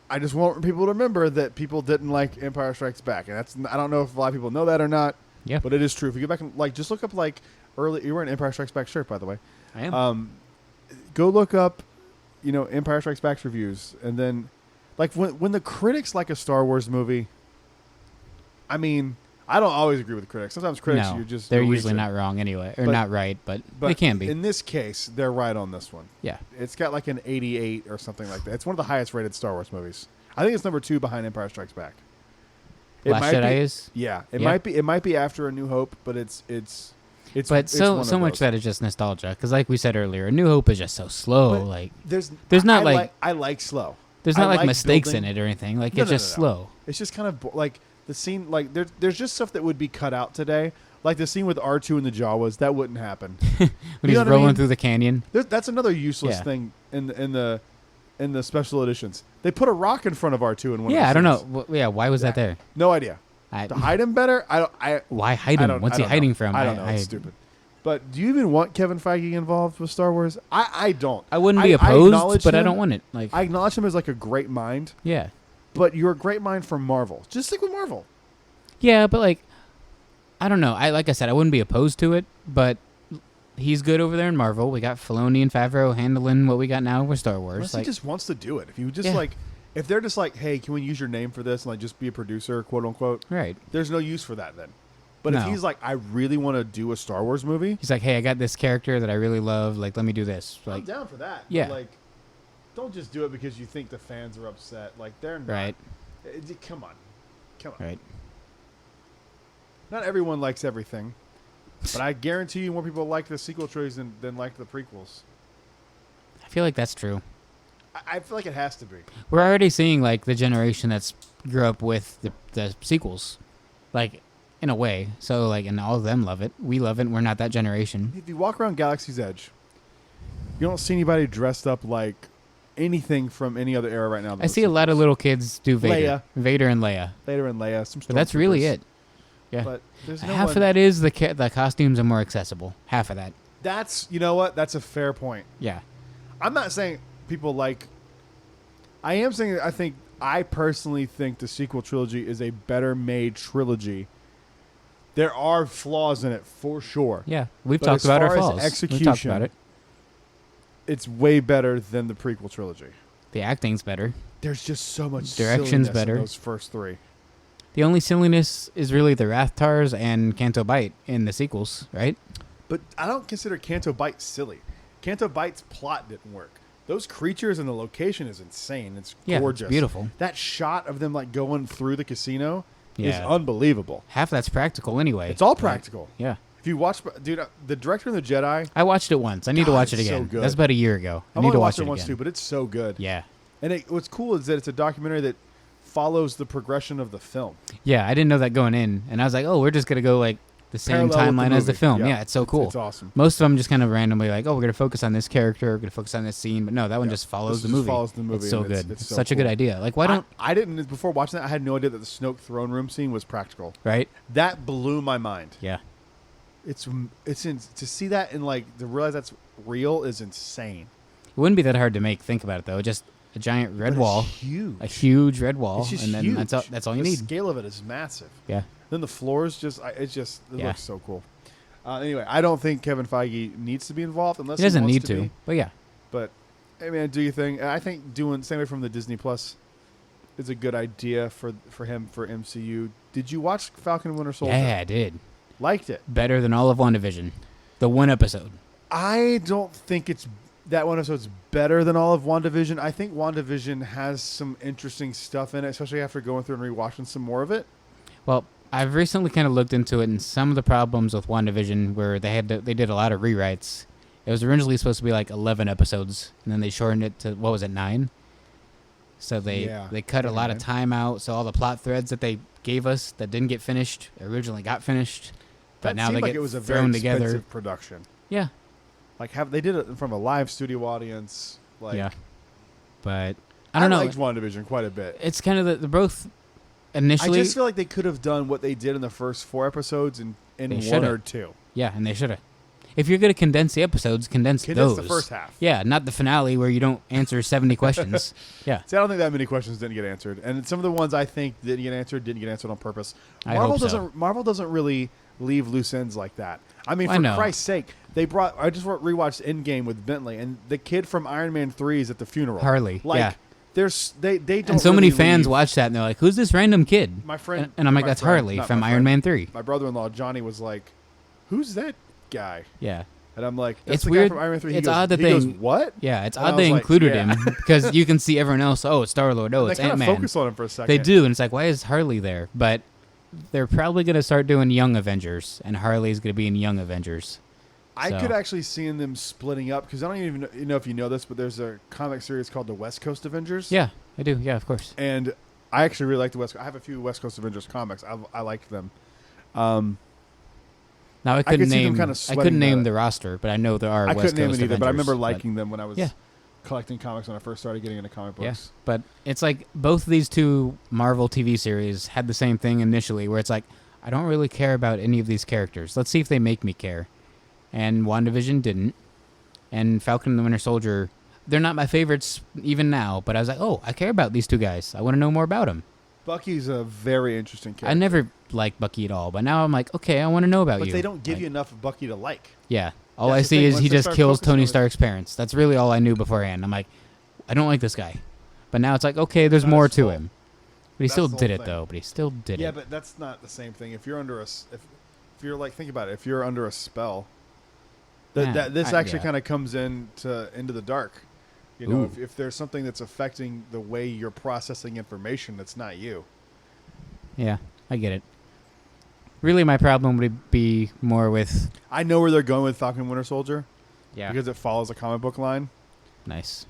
I just want people to remember that people didn't like Empire Strikes Back. And that's, I don't know if a lot of people know that or not. Yeah. But it is true. If you go back and just look up early, you're wearing an Empire Strikes Back shirt, by the way. I am. Go look up, Empire Strikes Back's reviews, and then, when the critics like a Star Wars movie, I mean, I don't always agree with the critics. Sometimes critics, they're usually not wrong anyway, or not right, but they can be. In this case, they're right on this one. Yeah. It's got like an 88 or something like that. It's one of the highest rated Star Wars movies. I think it's number 2 behind Empire Strikes Back. Last Jedi is? Yeah. It might be after A New Hope, but it's so much that is just nostalgia, because like we said earlier, A New Hope is just so slow. But there's not I like slow. There's not like mistakes in it or anything. Like it's just slow. It's just kind of like the scene. Like there's just stuff that would be cut out today. Like the scene with R2 and the Jawas, that wouldn't happen. When he's rolling through the canyon. That's another useless thing in the special editions. They put a rock in front of R2 in one. Yeah, I don't know. Why was that there? No idea. To hide him better? Why hide him? What's he hiding from? I don't know. It's stupid. But do you even want Kevin Feige involved with Star Wars? I don't. I wouldn't be opposed, but I don't want it. Like I acknowledge him as like a great mind. Yeah. But you're a great mind for Marvel. Just stick with Marvel. Yeah, but like, I don't know. Like I said, I wouldn't be opposed to it, but he's good over there in Marvel. We got Filoni and Favreau handling what we got now with Star Wars. Unless he just wants to do it. If you just if they're just like, hey, can we use your name for this and like just be a producer, quote unquote? Right. There's no use for that then. But if he's like, I really want to do a Star Wars movie. He's like, hey, I got this character that I really love. Like, let me do this. Like, I'm down for that. Yeah. But like, don't just do it because you think the fans are upset. Like, they're not. Right. Come on. Right. Not everyone likes everything. But I guarantee you more people like the sequel trilogies than like the prequels. I feel like that's true. I feel like it has to be. We're already seeing like the generation that's grew up with the sequels, like in a way. So like, and all of them love it. We love it. We're not that generation. If you walk around Galaxy's Edge, you don't see anybody dressed up like anything from any other era right now. I see a lot of little kids do Vader, Vader and Leia. Some. But that's really it. Yeah. But there's half of that is the costumes are more accessible. Half of that. That's That's a fair point. Yeah. I'm not saying people like. I am saying that I personally think the sequel trilogy is a better made trilogy. There are flaws in it for sure. Yeah, we've talked about our flaws. Execution, we've talked about it. It's way better than the prequel trilogy. The acting's better. There's just so much direction's better in those first 3. The only silliness is really the Rathtars and Canto Bight in the sequels, right? But I don't consider Canto Bight silly. Canto Bight's plot didn't work. Those creatures and the location is insane. It's gorgeous. It's beautiful. That shot of them like going through the casino is unbelievable. Half that's practical anyway. It's all practical. Yeah. If you watch, dude, the director of the Jedi. I watched it once. I need to watch it again. So good. That's about a year ago. I need to watch it again. Once too, but it's so good. Yeah. And what's cool is that it's a documentary that follows the progression of the film. Yeah, I didn't know that going in, and I was like, oh, we're just gonna go like the same timeline as the film. Yeah, it's so cool. It's awesome. Most of them just kind of randomly like, oh, we're gonna focus on this character, we're gonna focus on this scene, but no, that one just follows the movie. Follows the movie. It's so good. It's such a good idea. Like, why don't I didn't before watching that? I had no idea that the Snoke throne room scene was practical. Right. That blew my mind. Yeah. to see that and like to realize that's real is insane. It wouldn't be that hard to make. Think about it though. Just a giant red wall, huge, a huge red wall, it's just and then huge. that's all you need. The scale of it is massive. Yeah. Then the floors it looks so cool. Anyway, I don't think Kevin Feige needs to be involved unless He doesn't wants need to. to, but yeah. But hey man, do your thing. I think doing same way from the Disney Plus is a good idea for him for MCU. Did you watch Falcon and Winter Soldier? Yeah, I did. Liked it. Better than all of WandaVision. The one episode. I don't think that one episode's better than all of WandaVision. I think WandaVision has some interesting stuff in it, especially after going through and rewatching some more of it. Well, I've recently kind of looked into it, and some of the problems with WandaVision where they did a lot of rewrites. It was originally supposed to be like 11 episodes, and then they shortened it to, 9? So they cut a lot of time out, so all the plot threads that they gave us that didn't get finished originally got finished, but that now seemed they like get it was a thrown very together. expensive production. Yeah. Like they did it from a live studio audience. Like, yeah. But I don't know. I liked WandaVision quite a bit. It's kind of the both initially. I just feel like they could have done what they did in the first 4 episodes in one or 2. Yeah, and they should have. If you're going to condense the episodes, condense those. the first half. Yeah, not the finale where you don't answer 70 questions. Yeah. See, I don't think that many questions didn't get answered. And some of the ones I think didn't get answered on purpose. Marvel doesn't really leave loose ends like that. I mean, for Christ's sake, I just rewatched Endgame with Bentley, and the kid from Iron Man 3 is at the funeral. Harley. They don't. And so many fans watch that and they're like, "Who's this random kid?" My friend, and I'm like, "That's Harley from Iron Man 3." My brother-in-law Johnny was like, "Who's that guy?" Yeah. And I'm like, "That's it's the weird. Guy from Iron Man 3. It's odd that they goes, what? Yeah, it's and odd they included him yeah. because you can see everyone else. Oh, it's Star-Lord. Oh, it's Ant-Man. They kind of focus on him for a second. They do, and it's like, why is Harley there? But they're probably going to start doing Young Avengers, and Harley's going to be in Young Avengers. I could actually see them splitting up because I don't even know if you know this, but there's a comic series called the West Coast Avengers. Yeah, I do. Yeah, of course. And I actually really like the West Coast. I have a few West Coast Avengers comics. I liked them. Now I couldn't name the the roster, but I know there are. I West couldn't name Coast it either, Avengers, but I remember liking them when I was collecting comics when I first started getting into comic books. Yeah, but it's like both of these two Marvel TV series had the same thing initially, where it's like, I don't really care about any of these characters. Let's see if they make me care. And WandaVision didn't. And Falcon and the Winter Soldier, they're not my favorites even now, but I was like, oh, I care about these two guys. I want to know more about them. Bucky's a very interesting character. I never liked Bucky at all, but now I'm like, okay, I want to know about you. But they don't give you enough of Bucky to like. Yeah. All I see is he just kills Tony Stark's parents. That's really all I knew beforehand. I'm like, I don't like this guy. But now it's like, okay, there's more to him. But he still did it, though. But he still did it. Yeah, but that's not the same thing. If you're under if you're like, think about it. If you're under a spell, this actually kind of comes into the dark. You know, if there's something that's affecting the way you're processing information, that's not you. Yeah, I get it. Really, my problem would be more with... I know where they're going with Falcon and Winter Soldier. Yeah. Because it follows a comic book line. Nice.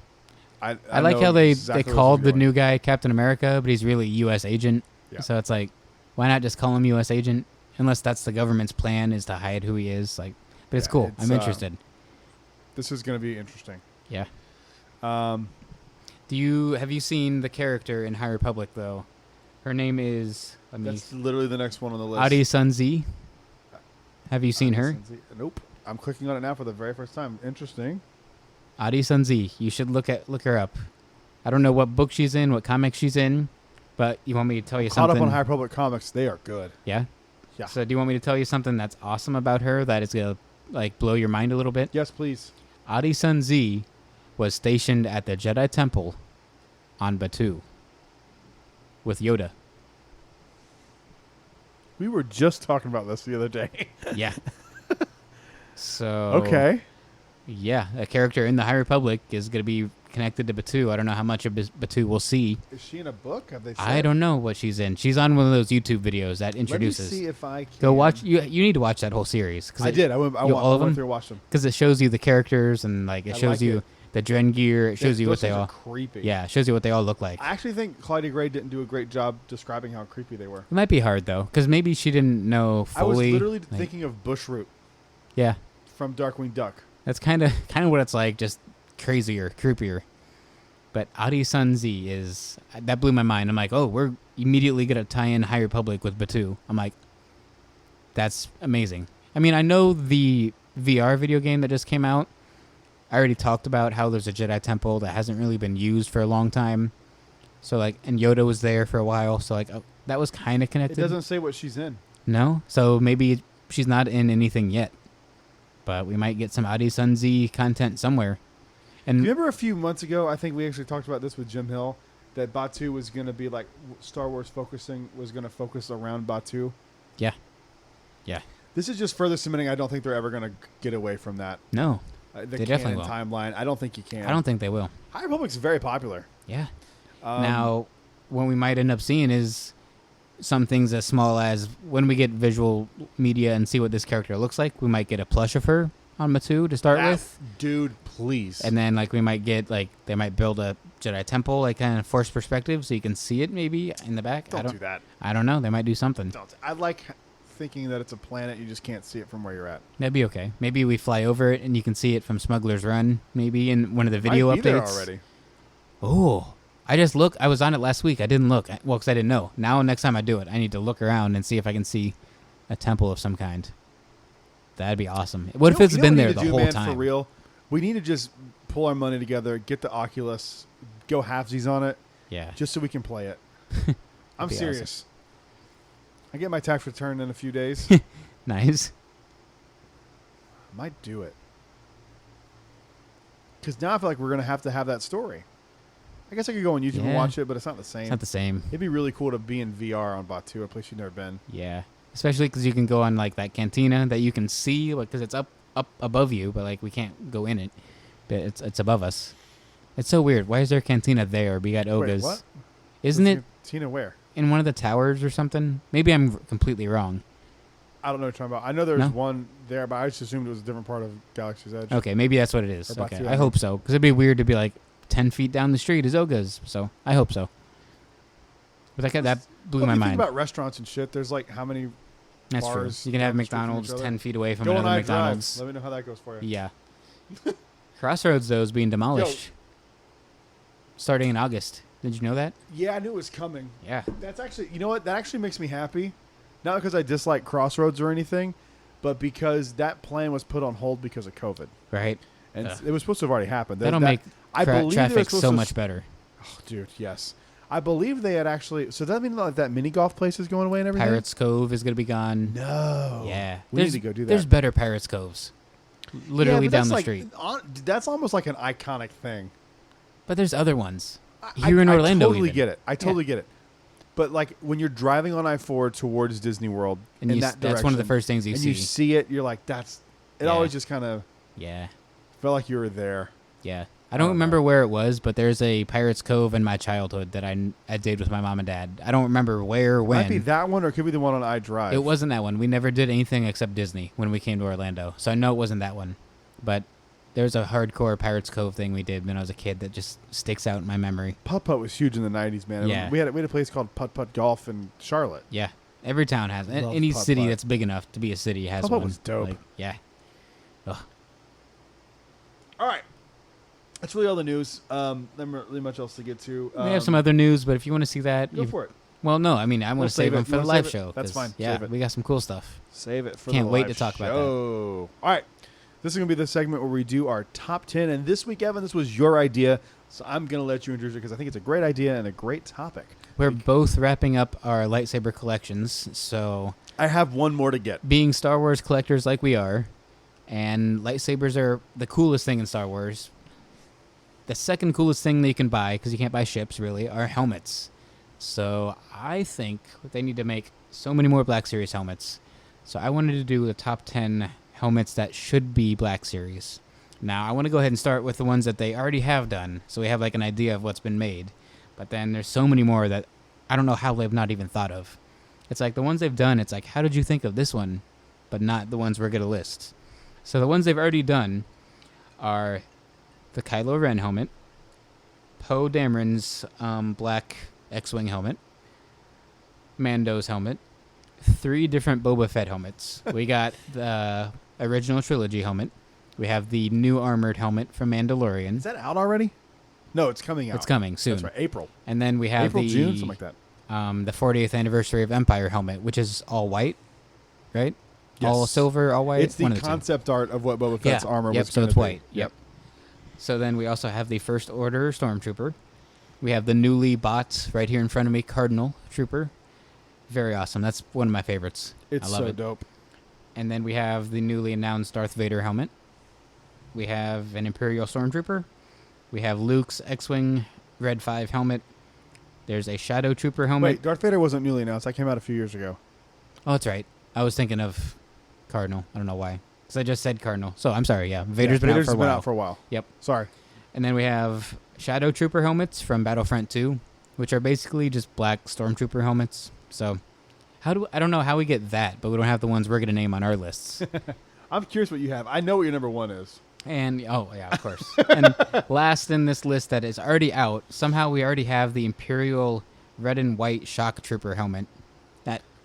I like how they called the new guy Captain America, but he's really U.S. agent. Yeah. So it's like, why not just call him U.S. agent? Unless that's the government's plan, is to hide who he is. Like, but it's cool. I'm interested. This is going to be interesting. Yeah. Have you seen the character in High Republic though? Her name is. That's literally the next one on the list. Adi Sunzi. Have you seen her? Nope. I'm clicking on it now for the very first time. Interesting. Adi Sunzi. You should look her up. I don't know what book she's in, what comic she's in, but you want me to tell you something? Caught up on High Republic comics. They are good. Yeah? Yeah. So do you want me to tell you something that's awesome about her that is going to like blow your mind a little bit? Yes, please. Adi Sunzi was stationed at the Jedi Temple on Batuu with Yoda. We were just talking about this the other day. Yeah. So. Okay. Yeah, a character in the High Republic is going to be connected to Batuu. I don't know how much of Batuu we'll see. Is she in a book? Have they said? I don't know what she's in. She's on one of those YouTube videos that introduces. Let me see if I can. Go watch. You need to watch that whole series. I did. I went through and watched them. Because it shows you the characters and like it shows you the Dren gear. It shows you what they all. Creepy. Yeah, it shows you what they all look like. I actually think Claudia Gray didn't do a great job describing how creepy they were. It might be hard though, because maybe she didn't know fully. I was literally thinking of Bushroot. Yeah. From Darkwing Duck. That's kind of what it's like, just crazier, creepier. But Adi Sunzi is that blew my mind. I'm like, oh, we're immediately gonna tie in High Republic with Batuu. I'm like, that's amazing. I mean, I know the VR video game that just came out. I already talked about how there's a Jedi temple that hasn't really been used for a long time. So, like, and Yoda was there for a while. So, like, that was kind of connected. It doesn't say what she's in. No? So, maybe she's not in anything yet. But we might get some Adi Sunzi content somewhere. And Do you remember a few months ago, I think we actually talked about this with Jim Hill, that Batuu was going to be like Star Wars was going to focus around Batuu? Yeah. Yeah. This is just further cementing. I don't think they're ever going to get away from that. No. They definitely will. Timeline. I don't think you can. I don't think they will. High Republic's very popular. Yeah. Now, what we might end up seeing is some things as small as when we get visual media and see what this character looks like, we might get a plush of her on Batuu to start with. Dude, please. And then, like, we might get, like, they might build a Jedi temple, like, kind of forced perspective so you can see it maybe in the back. Don't do that. I don't know. They might do something. I like thinking that it's a planet. You just can't see it from where you're at. That'd be okay. Maybe we fly over it and you can see it from Smuggler's Run, maybe in one of the video Might be there updates. already. Oh, I just looked. I was on it last week. I didn't look. Well, because I didn't know. Now, next time I do it, I need to look around and see if I can see a temple of some kind. That'd be awesome. What if it's been there the whole time? For real, we need to just pull our money together, get the Oculus, go halvesies on it. Yeah. Just so we can play it. I'm serious. Awesome. I get my tax return in a few days. Nice. Might do it. Because now I feel like we're going to have that story. I guess I could go on YouTube and watch it, but it's not the same. It's not the same. It'd be really cool to be in VR on Batuu, a place you've never been. Yeah. Especially because you can go on, like, that cantina that you can see, because it's up above you, but, like, we can't go in it. But it's above us. It's so weird. Why is there a cantina there? We got Oga's. Wait, what? Isn't it Cantina where? in one of the towers or something? Maybe I'm completely wrong. I don't know what you're talking about. I know there's one there, but I just assumed it was a different part of Galaxy's Edge. Okay, maybe that's what it is. Or Okay, Batuu, I hope so. Because it'd be weird to be like 10 feet down the street is Oga's. So I hope so. But that blew my mind. Think about restaurants and shit. There's like how many That's true. bars You can have down the street from McDonald's each other? 10 feet away from Go on another I McDonald's. Drive. Let me know how that goes for you. Yeah. Crossroads, though, is being demolished. Starting in August. Did you know that? Yeah, I knew it was coming. Yeah. That's actually, you know what? That actually makes me happy. Not because I dislike Crossroads or anything, but because that plan was put on hold because of COVID. Right. And it was supposed to have already happened. That'll make traffic so much better. Oh, dude, yes. I believe they had actually. So does that mean like that mini golf place is going away and everything? Pirates Cove is going to be gone. No. Yeah. We need to go do that. There's better Pirates Coves. Literally down the street. That's almost like an iconic thing. But there's other ones. Here in Orlando, I totally get it. I totally get it. But like when you're driving on I-4 towards Disney World, and in that direction, that's one of the first things you see. And you see it, you're like, that's. It always just kind of. Yeah. Felt like you were there. Yeah. I don't remember where it was, but there's a Pirates Cove in my childhood that I did with my mom and dad. I don't remember where or when. It might be that one, or it could be the one on iDrive. It wasn't that one. We never did anything except Disney when we came to Orlando, so I know it wasn't that one. But there's a hardcore Pirates Cove thing we did when I was a kid that just sticks out in my memory. Putt-Putt was huge in the 90s, man. Yeah. We had a place called Putt-Putt Golf in Charlotte. Yeah. Every town has it. Any city that's big enough to be a city has Putt-Putt one. was dope. Like, yeah. Ugh. All right. That's really all the news. Not really much else to get to. We have some other news, but if you want to see that... Go for it. Well, no, I mean, I want to save them for the live show. That's fine. Yeah, we got some cool stuff. Save it for Can't the wait live to talk show. about that. All right. This is going to be the segment where we do our top 10. And this week, Evan, this was your idea. So I'm going to let you introduce it because I think it's a great idea and a great topic. We're both wrapping up our lightsaber collections, so... I have one more to get. Being Star Wars collectors like we are, and lightsabers are the coolest thing in Star Wars. The second coolest thing that you can buy, because you can't buy ships, really, are helmets. So I think they need to make so many more Black Series helmets. So I wanted to do the top 10 helmets that should be Black Series. Now, I want to go ahead and start with the ones that they already have done, so we have like an idea of what's been made. But then there's so many more that I don't know how they've not even thought of. It's like the ones they've done, it's like, how did you think of this one, but not the ones we're going to list? So the ones they've already done are the Kylo Ren helmet, Poe Dameron's black X-Wing helmet, Mando's helmet, 3 different Boba Fett helmets. We got the original trilogy helmet. We have the new armored helmet from Mandalorian. Is that out already? No, it's coming out. It's coming soon. That's right, April. And then we have June, something like that. The 40th anniversary of Empire helmet, which is all white, right? all silver, all white. It's the concept art of what Boba Fett's armor was. So it's white. Yep. So then we also have the First Order Stormtrooper. We have the newly bought right here in front of me Cardinal Trooper. Very awesome. That's one of my favorites. It's I love so it. dope. And then we have the newly announced Darth Vader helmet. We have an Imperial Stormtrooper. We have Luke's X-Wing Red 5 helmet. There's a Shadow Trooper helmet. Wait, Darth Vader wasn't newly announced. That came out a few years ago. Oh, that's right. I was thinking of Cardinal. I don't know why. Because I just said Cardinal. So I'm sorry, Vader's been out for a while. Yep. Sorry. And then we have Shadow Trooper helmets from Battlefront 2, which are basically just black Stormtrooper helmets. So I don't know how we get that, but we don't have the ones we're going to name on our lists. I'm curious what you have. I know what your number one is. And, of course. And last in this list that is already out, somehow we already have the Imperial red and white Shock Trooper helmet.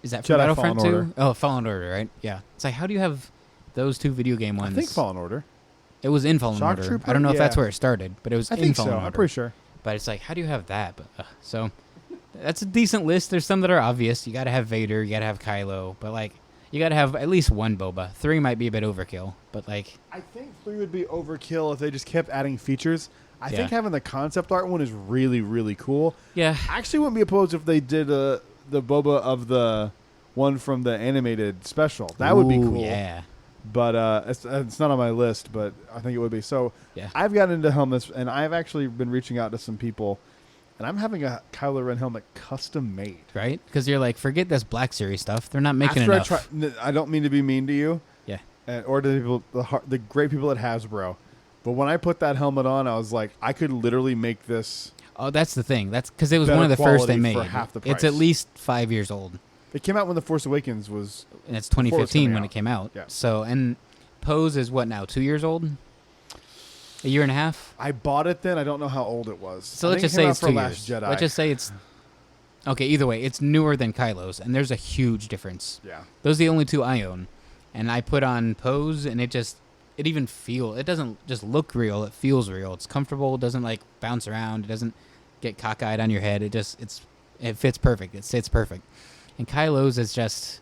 Is that from Jedi Battlefront 2? Fallen Order. Oh, Fallen Order, right? Yeah. It's like, how do you have those two video game ones? I think Fallen Order. It was in Fallen Shock Order. Trooper? I don't know if that's where it started, but it was in Fallen Order. I'm pretty sure. But it's like, how do you have that? But so that's a decent list. There's some that are obvious. You got to have Vader. You got to have Kylo. But, like, you got to have at least one Boba. 3 might be a bit overkill. But, like... I think 3 would be overkill if they just kept adding features. I think having the concept art one is really, really cool. Yeah. I actually wouldn't be opposed if they did the Boba of the one from the animated special. That would be cool. Yeah. But it's not on my list, but I think it would be. So I've gotten into helmets, and I've actually been reaching out to some people, and I'm having a Kylo Ren helmet custom made. Right? Because you're like, forget this Black Series stuff. They're not making enough. I don't mean to be mean to you. Yeah. Or to the people, the great people at Hasbro. But when I put that helmet on, I was like, I could literally make this. Oh, that's the thing. That's because it was one of the first they made. For half the price. It's at least 5 years old. It came out when The Force Awakens was... And it's 2015 when it came out. Yeah. So, and Pose is what now, 2 years old? A year and a half? I bought it then. I don't know how old it was. So let's just say it's 2 years. Jedi. Let's just say it's... Okay, either way, it's newer than Kylo's, and there's a huge difference. Yeah. Those are the only 2 I own. And I put on Pose, and it doesn't just look real, it feels real. It's comfortable, it doesn't, like, bounce around, it doesn't get cockeyed on your head. It fits perfect. It sits perfect. And Kylo's is just,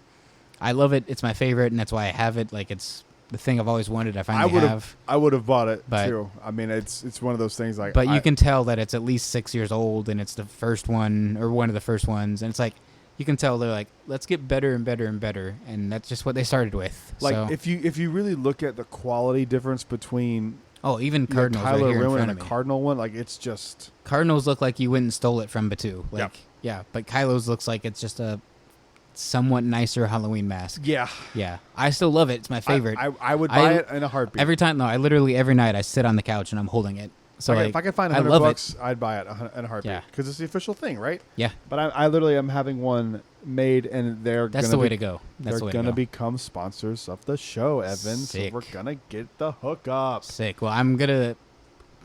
I love it. It's my favorite, and that's why I have it. Like, it's the thing I've always wanted. I would have bought it too. I mean, it's one of those things. Like, but you can tell that it's at least 6 years old, and it's the first one or one of the first ones. And it's like you can tell they're like, let's get better and better and better, and that's just what they started with. Like, so, if you really look at the quality difference between even Cardinals Kylo right here in Ren front and of a me. Cardinal one, like, it's just Cardinals look like you went and stole it from Batu. Like, yeah, but Kylo's looks like it's just a somewhat nicer Halloween mask. Yeah. I still love it. It's my favorite. I would buy it in a heartbeat. Every night I sit on the couch and I'm holding it. So if I could find $100, I'd buy it in a heartbeat. Yeah. Because it's the official thing, right? Yeah. But I literally am having one made, and that's the way to go. They're going to become sponsors of the show, Evan. Sick. So we're going to get the hookup. Sick. Well, I'm going to...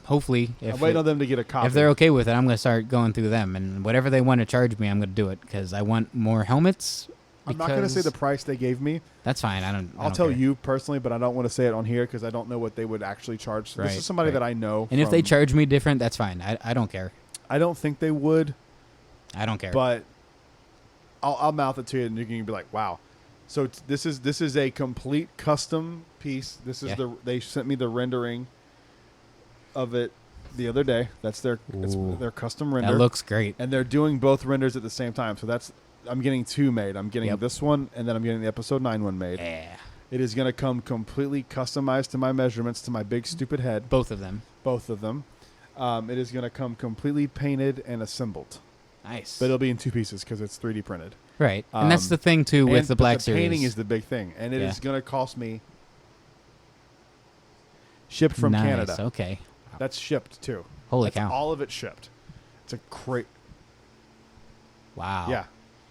Hopefully, I'm waiting on them to get a copy. If they're okay with it, I'm going to start going through them, and whatever they want to charge me, I'm going to do it because I want more helmets. I'm not going to say the price they gave me. That's fine. I'll tell you personally, but I don't want to say it on here because I don't know what they would actually charge. So this is somebody that I know. And if they charge me different, that's fine. I don't care. I don't think they would. I don't care. But I'll mouth it to you, and you can be like, "Wow." So this is a complete custom piece. This is they sent me the rendering of it the other day. That's their custom render. That looks great. And they're doing both renders at the same time. So I'm getting 2 made. I'm getting this one, and then I'm getting the episode 9 one made. Yeah. It is going to come completely customized to my measurements, to my big stupid head. Both of them. It is going to come completely painted and assembled. Nice. But it'll be in 2 pieces because it's 3D printed. Right. And that's the thing, too, with the Black Series. The painting is the big thing. And it is going to cost me shipped from Canada. Okay. That's shipped, too. Holy cow. All of it shipped. It's a crate. Wow. Yeah.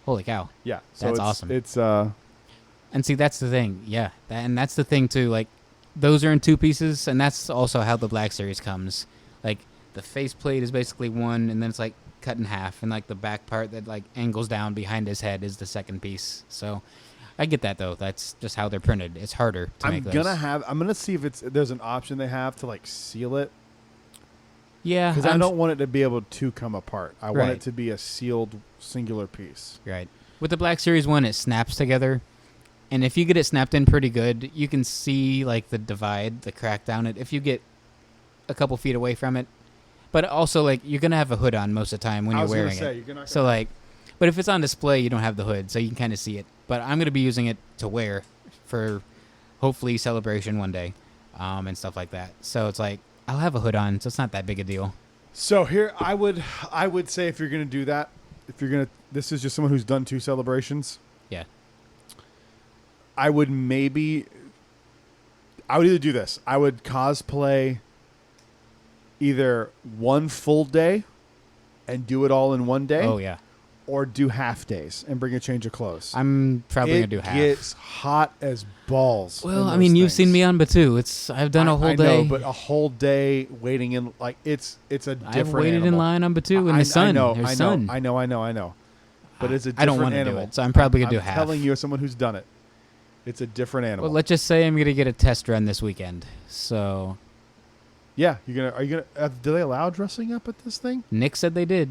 Holy cow. Yeah. So that's awesome. It's And see, that's the thing. Yeah. And that's the thing, too. Like, those are in 2 pieces, and that's also how the Black Series comes. Like, the faceplate is basically one, and then it's, like, cut in half, and, like, the back part that, like, angles down behind his head is the second piece. So I get that, though. That's just how they're printed. It's harder to make those. I'm gonna see if there's an option they have to, like, seal it. Yeah. Because I don't want it to be able to come apart. I want it to be a sealed, singular piece. Right. With the Black Series one, it snaps together, And if you get it snapped in pretty good, you can see like the divide, the crack down it. If you get a couple feet away from it, but also like you're gonna have a hood on most of the time when you're wearing it. So like, but if it's on display, you don't have the hood, so you can kind of see it. But I'm gonna be using it to wear for hopefully celebration one day, and stuff like that. So it's like I'll have a hood on, so it's not that big a deal. So here, I would say if you're gonna do that, this is just someone who's done 2 celebrations. Yeah. I would either do this. I would cosplay either one full day and do it all in one day. Oh, yeah. Or do half days and bring a change of clothes. I'm probably going to do half. It gets hot as balls. Well, I mean, you've seen me on Batu. I've done a whole day. I know, but a whole day waiting in, like, it's a different I've waited animal. in line on Batu in the sun. I know. But it's a different animal. I don't want to do it, so I'm probably going to do half. I'm telling you as someone who's done it. It's a different animal. Well, let's just say I'm going to get a test run this weekend. So, yeah, are you gonna? Do they allow dressing up at this thing? Nick said they did.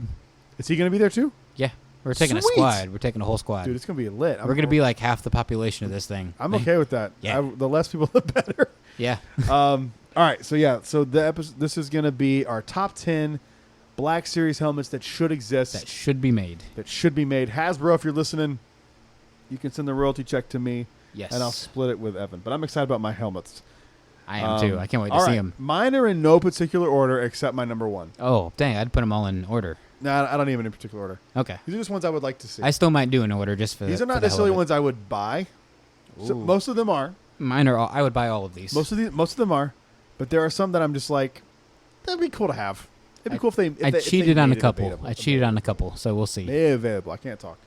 Is he gonna be there too? Yeah, we're taking a squad. We're taking a whole squad. Dude, it's gonna be lit. We're gonna be like half the population of this thing. I'm okay with that. Yeah, the less people, the better. Yeah. All right. So yeah. So the episode. This is gonna be our top 10 Black Series helmets that should exist. That should be made. Hasbro, if you're listening, you can send the royalty check to me. Yes. And I'll split it with Evan. But I'm excited about my helmets. I am too. I can't wait to see them. Mine are in no particular order except my number 1. Oh, dang. I'd put them all in order. No, I don't even in particular order. Okay. These are just ones I would like to see. I still might do an order just for These are not necessarily ones I would buy. So most of them are. Mine are all. I would buy all of these. Most of them are. But there are some that I'm just like, that'd be cool to have. It'd be cool if they I cheated on a couple. So we'll see. They're available. I can't talk.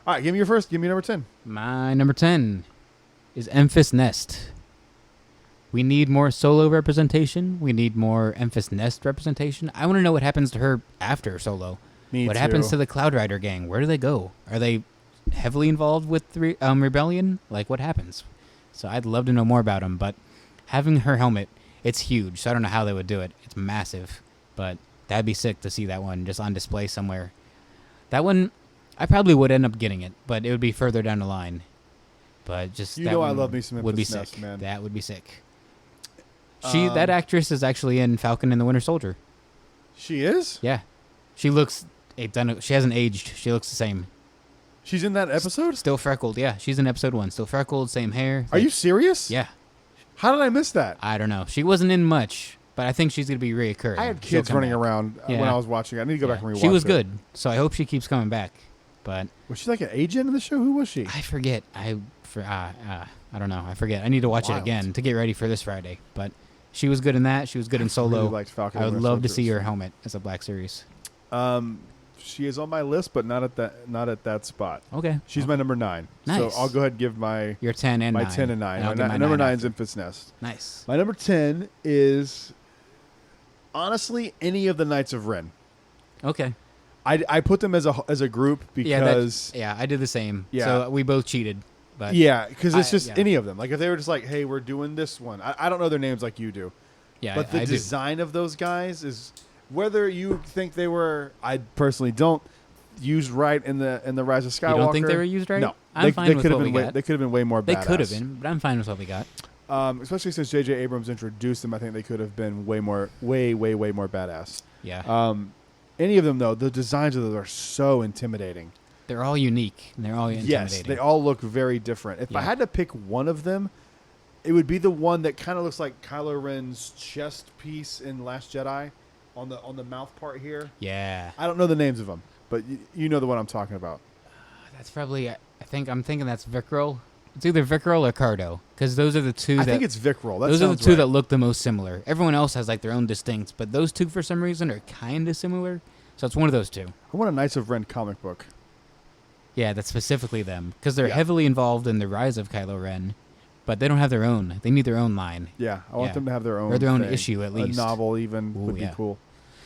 All right, give me your first. Give me number 10. My number 10 is Emphas Nest. We need more Solo representation. We need more Emphas Nest representation. I want to know what happens to her after Solo. What happens to the Cloud Rider gang? Where do they go? Are they heavily involved with Rebellion? Like, what happens? So I'd love to know more about them. But having her helmet, it's huge. So I don't know how they would do it. It's massive. But that'd be sick to see that one just on display somewhere. That one, I probably would end up getting it, but it would be further down the line. But just I love me some would be Emphas Nest, sick. man. That would be sick. That actress is actually in Falcon and the Winter Soldier. She is? Yeah, she looks. She hasn't aged. She looks the same. She's in that episode? Still freckled. Yeah, she's in episode 1. Still freckled, same hair. Are you serious? Yeah. How did I miss that? I don't know. She wasn't in much, but I think she's gonna be reoccurring. I had kids running around when I was watching. I need to go back and rewatch it. She was good, so I hope she keeps coming back. But was she like an agent in the show? Who was she? I forget. I don't know. I forget. I need to watch it again to get ready for this Friday. But she was good in that. She was good in Solo. Really liked Falcon. I would love to see her helmet as a Black Series. She is on my list, but not at that spot. Okay. She's my number 9. Nice. So I'll go ahead and give your 10 and 9. 10 and 9. My number 9 is Emphas Nest. Nice. My number 10 is honestly any of the Knights of Ren. Okay. I put them as a group because I did the same. Yeah. So we both cheated. But yeah, because it's just any of them. Like if they were just like, hey, we're doing this one. I don't know their names like you do. Yeah, but the design of those guys is whether you think they were. I personally don't used right in the Rise of Skywalker. You don't think they were used right? No, I'm fine with what we got. They could have been way more. They badass. could have been, but I'm fine with what we got. Especially since J.J. Abrams introduced them, I think they could have been way more badass. Yeah. Any of them though, the designs of those are so intimidating. They're all unique and they're all intimidating. Yes, they all look very different. If I had to pick one of them, it would be the one that kind of looks like Kylo Ren's chest piece in Last Jedi, on the mouth part here. Yeah. I don't know the names of them, but you know the one I'm talking about. That's probably. I'm thinking that's Vickrol. It's either Vickrol or Cardo, because those are the two. I think it's Vickrol. Those are the two that look the most similar. Everyone else has like their own distincts, but those two for some reason are kind of similar. So it's one of those two. I want a Knights of Ren comic book. Yeah, that's specifically them, because they're heavily involved in the rise of Kylo Ren, but they don't have their own. They need their own line. Yeah, I want them to have their own. Or their own thing. issue at least. A novel even would be cool.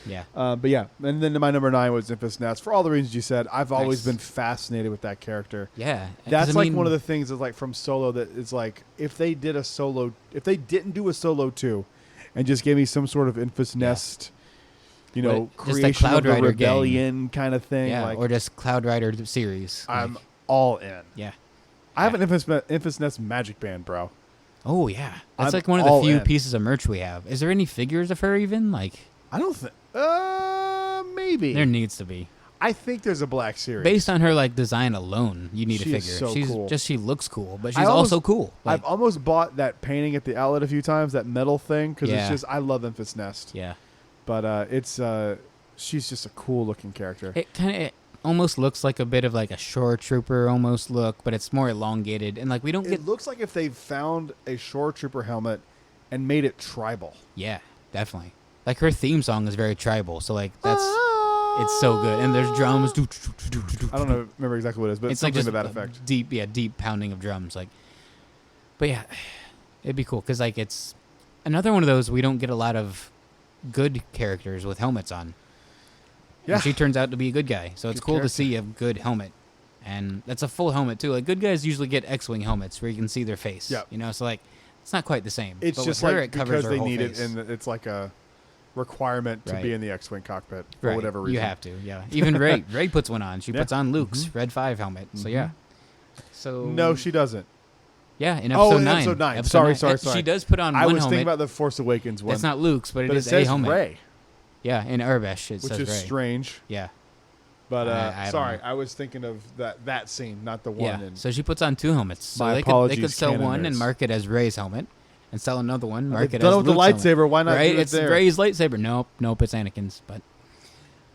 Yeah. But yeah, and then my number 9 was Emphas Nest. For all the reasons you said, I've always been fascinated with that character. Yeah. That's like one of the things that's like from Solo that is like if they didn't do a Solo 2 and just gave me some sort of Emphas Nest, creation of a rebellion kind of thing. Yeah, or just Cloud Rider series. I'm all in. Yeah. I have an Infamous Nest magic band, bro. Oh yeah, that's I'm like one of the all few in. pieces of merch we have. Is there any figures of her even? Like, I don't think. Maybe there needs to be. I think there's a Black Series Based on her like design alone, you need She a is figure. so She's cool. just she looks cool, but she's almost- also cool. Like, I've almost bought that painting at the outlet a few times, that metal thing, because it's Yeah. just I love Infamous Nest. yeah, But she's just a cool looking character. it kind of almost looks like a bit of like a shore trooper almost look, but it's more elongated and like we don't get. It looks like if they found a Shore Trooper helmet and made it tribal. Yeah, definitely. Like her theme song is very tribal, so like that's it's so good. And there's drums. I don't remember exactly what it is, but it's like something just to that effect. deep pounding of drums. Like, but yeah, it'd be cool because like it's another one of those we don't get a lot of good characters with helmets on. Yeah. And she turns out to be a good guy, so it's Good cool character. to see a good helmet, and that's a full helmet too. Like good guys usually get X-wing helmets where you can see their face. Yeah. You know, so like it's not quite the same. It's but just with her, like it covers because her they whole need face. it, and it's like a requirement to Right. be in the X-wing cockpit for Right. whatever reason. You have to, yeah. Even Ray puts one on. She Yeah. puts on Luke's Red 5 helmet. So yeah. So No, she doesn't. yeah, in Oh, episode in 9. episode 9. Episode Sorry, 9. sorry, And sorry. She does put on I one was helmet. thinking about the Force Awakens one. That's not Luke's, but but it it is a says helmet. Rey, Yeah, in Urbesh it which says is Rey. strange. Yeah. But I don't sorry, know. I was thinking of that scene, not the one. Yeah. In, So she puts on 2 helmets. So My they could apologies, sell canon one and nerds. mark it as Ray's helmet and sell another one, mark They've it done as it with the Luke's helmet. lightsaber. Why not Right? do it It's there? Ray's lightsaber. Nope, it's Anakin's, but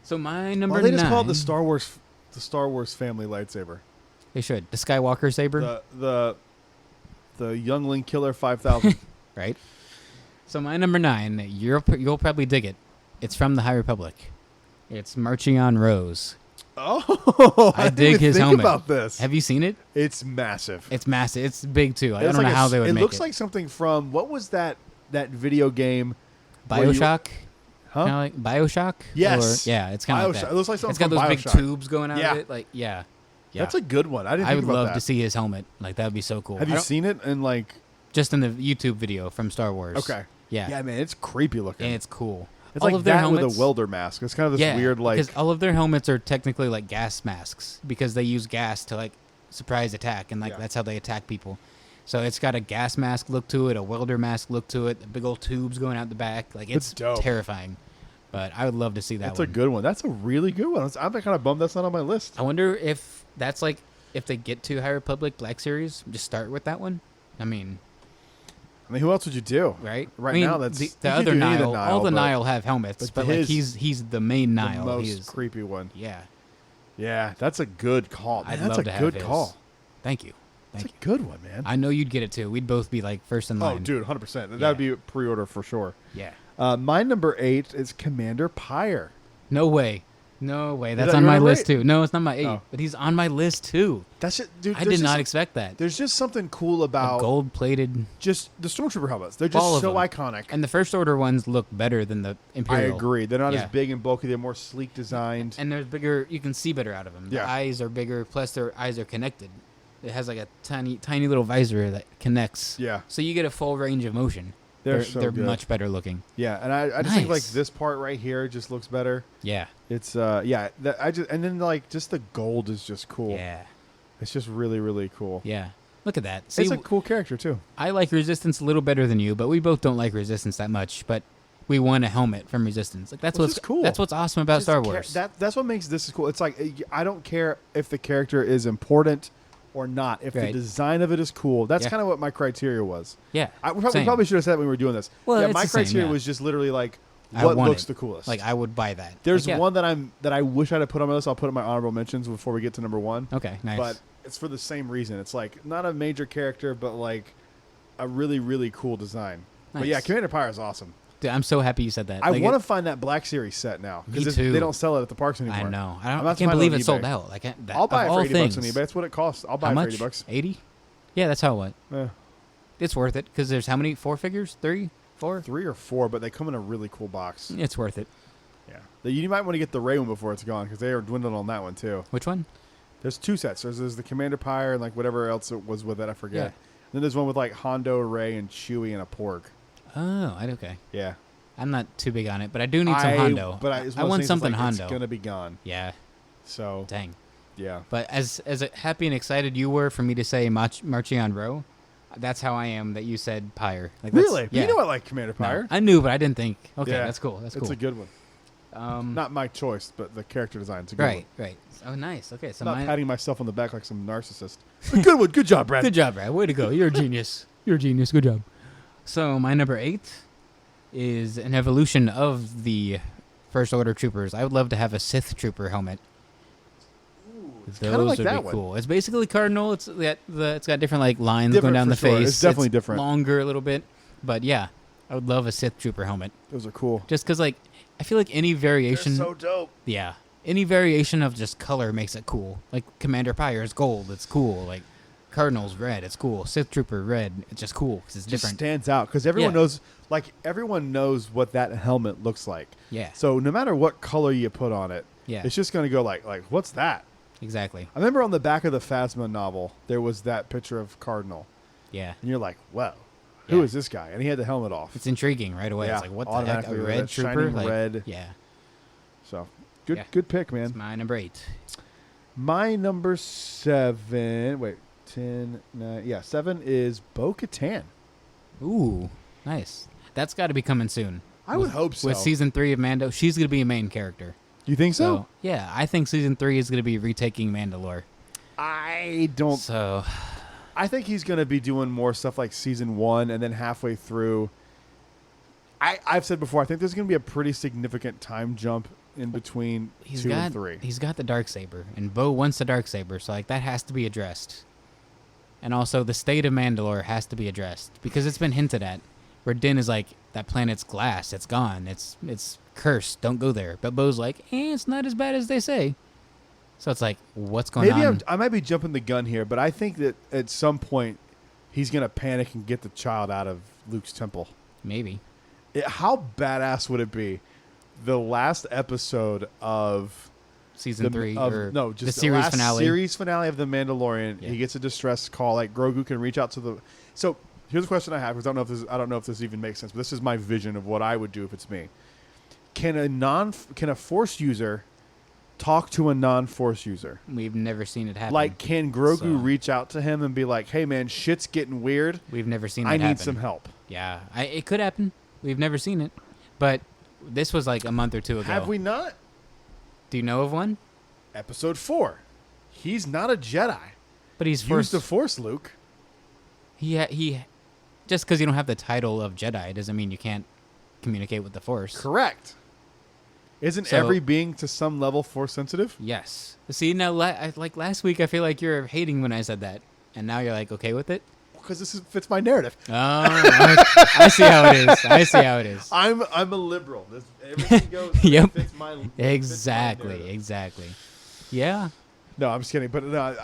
so my number Well, they 9. just call it the Star Wars family lightsaber. They should. The Skywalker saber. The Youngling Killer 5000. Right? So my number 9, you'll probably dig it. It's from the High Republic. It's Marching on Rose. Oh, I didn't dig even his think helmet. about this. Have you seen it? It's massive. It's massive. It's big too. I It's don't know like how they would it make it. looks like something from what was that video game? where you- BioShock. Huh? Kinda like BioShock. Yes. Or, yeah, it's kind of like BioShock. that. It looks like something It's got from those big BioShock. tubes going out Yeah. of it. Like yeah. That's a good one. I didn't I think would about love that. to see his helmet. Like that would be so cool. Have I you don't- seen it? And like, just in the YouTube video from Star Wars? okay, Yeah. yeah, man, it's creepy looking. And it's cool. It's all like of their that helmets, with a welder mask. It's kind of this yeah, weird like. because all of their helmets are technically like gas masks because they use gas to like surprise attack and like Yeah. that's how they attack people. So it's got a gas mask look to it, a welder mask look to it, the big old tubes going out the back. Like It's it's dope. terrifying. But I would love to see that That's one. a good one. That's a really good one. I'm kind of bummed that's not on my list. I wonder if that's like if they get to High Republic Black Series, just start with that one. I mean, who else would you do? right? Right I mean, now, that's the you could other do any of the Nile. Nile, All the but- Nile have helmets, but but like his- he's the main The Nile. most He is, creepy one. yeah. Yeah, that's a good call. Man, I'd that's love a to have good his. call. Thank you. That's Thank a good one, man. I know you'd get it too. We'd both be like first in line. Oh, dude, 100%. Yeah. That'd be a pre-order for sure. Yeah. My number 8 is Commander Pyre. No way. No way. That's that on your my number list 8? too. No, it's not my 8, Oh. but he's on my list too. That's it, dude. I did not expect that. There's just something cool A about gold-plated, just the Stormtrooper helmets. They're All just of so them. iconic. and the First Order ones look better than the I Imperial. agree. They're not Yeah. as big and bulky. They're more sleek designed. And there's bigger. You can see better out of them. The Yeah. eyes are bigger. Plus, their eyes are connected. It has like a tiny little visor that connects. Yeah. So you get a full range of motion. They're so good. much better looking. Yeah, and I just think like Nice. this part right here just looks better. Yeah. It's and then like just the gold is just cool. Yeah. It's just really really cool. Yeah. Look at that. See, It's a cool character too. I like Resistance a little better than you, but we both don't like Resistance that much. But we won a helmet from Resistance. Like that's Which what's is cool. That's what's awesome about Just Star the Wars. That's what makes this cool. It's like I don't care if the character is important or not. If the Right. design of it is cool, that's Yeah. kind of what my criteria was. yeah. We Same. probably should have said that when we were doing this. Well, yeah, it's my the same, criteria yeah. was just literally like I what want looks it. the coolest. Like I would buy that. There's Like, yeah. one that I wish I'd have put on my list. I'll put in my honorable mentions before we get to number 1. Okay. Nice. But it's for the same reason. It's like not a major character, but like a really really cool design. But yeah, Nice. Commander Pyre is awesome. Dude, I'm so happy you said that. I Like, want to find that Black Series set now Me because too. they don't sell it at the parks anymore. I know. I'm I about to can't find believe on it sold eBay. out. Like that. I'll buy of it for all $80 things. on eBay. That's what it costs. I'll buy How it much? for $80. 80. Yeah, that's how it went. Yeah. It's worth it because there's how many? 4 figures? 3, 4? 3 or 4, but they come in a really cool box. It's worth it. Yeah. You might want to get the Rey one before it's gone because they are dwindling on that one too. Which one? There's 2 sets. There's the Commander Pyre and like whatever else it was with it. I forget. Yeah. Then there's one with like Hondo, Rey, and Chewie and a Porg. Oh, okay. Yeah. I'm not too big on it, but I do need some Hondo. But it's one I of want those things something that's like, Hondo. It's gonna be gone. Yeah. So Dang. Yeah. But as happy and excited you were for me to say marching on Row, that's how I am that you said Pyre. Like, really? Yeah. You know I like Commander Pyre. No, I knew, but I didn't think. Okay, Yeah. that's cool. That's cool. It's a good one. Not my choice, but the character design's a good one. Right. Oh, nice. Okay, so I'm not patting myself on the back like some narcissist. A good one. Good job, Brad. Good job, Brad. Way to go. You're a genius. You're a genius. Good job. So my number 8 is an evolution of the First Order troopers. I would love to have a Sith trooper helmet. Those like would that be one. cool. It's basically cardinal. It's got different like lines Different going down for the sure. face. It's definitely different. Longer a little bit, but yeah, I would love a Sith trooper helmet. Those are cool. Just because like I feel like any variation. They're so dope. Yeah, any variation of just color makes it cool. Like Commander Pyre is gold. It's cool. Like Cardinal's red. It's cool. Sith Trooper red. It's just cool because it's Just different. stands out because everyone knows. Like everyone knows what that helmet looks like. Yeah. So no matter what color you put on it, Yeah. it's just gonna go like what's that? Exactly. I remember on the back of the Phasma novel there was that picture of Cardinal, Yeah. and you're like, whoa, who is Yeah. this guy? And he had the helmet off. It's intriguing right away. Yeah, It's like what the heck? A automatically red that trooper? shining Like, red. Yeah. So good, Yeah. good pick, man. It's my number 8. My number 7. Wait, 10, 9. Yeah, 7 is Bo-Katan. Ooh, nice. That's got to be coming soon. I would hope so. With season 3 of Mando, she's going to be a main character. You think so? Yeah, I think season 3 is going to be retaking Mandalore. I don't. So, I think he's going to be doing more stuff like season 1, and then halfway through. I've said before, I think there's going to be a pretty significant time jump in between 2 and 3. He's got the Darksaber, and Bo wants the Darksaber, so like that has to be addressed. And also, the state of Mandalore has to be addressed because it's been hinted at, where Din is like, that planet's glass, it's gone, it's cursed, don't go there. But Bo's like, it's not as bad as they say. So it's like, what's going on? Maybe I might be jumping the gun here, but I think that at some point he's going to panic and get the child out of Luke's temple. Maybe. How badass would it be? The last episode of Season 3, or just the series last finale. Series finale of The Mandalorian. Yeah. He gets a distress call. Like Grogu can reach out to the. So here's a question I have because I don't know if this even makes sense, but this is my vision of what I would do if it's me. Can a Force user talk to a non-Force user? We've never seen it happen. Like, can Grogu reach out to him and be like, "Hey, man, shit's getting weird. We've never seen that I happen. need some help." Yeah, it could happen. We've never seen it. But this was like a month or 2 ago. Have we not? Do you know of one? Episode 4. He's not a Jedi. But he's Use the Force, Luke. He just because you don't have the title of Jedi doesn't mean you can't communicate with the Force. Correct. Isn't So- every being to some level Force sensitive? Yes. See, now like last week I feel like you're hating when I said that. And now you're like okay with it? Because this fits my narrative. Oh, I see how it is. I see how it is. I'm a liberal. Everything goes. Yep. Fits my, Exactly. Yeah. No, I'm just kidding. But no,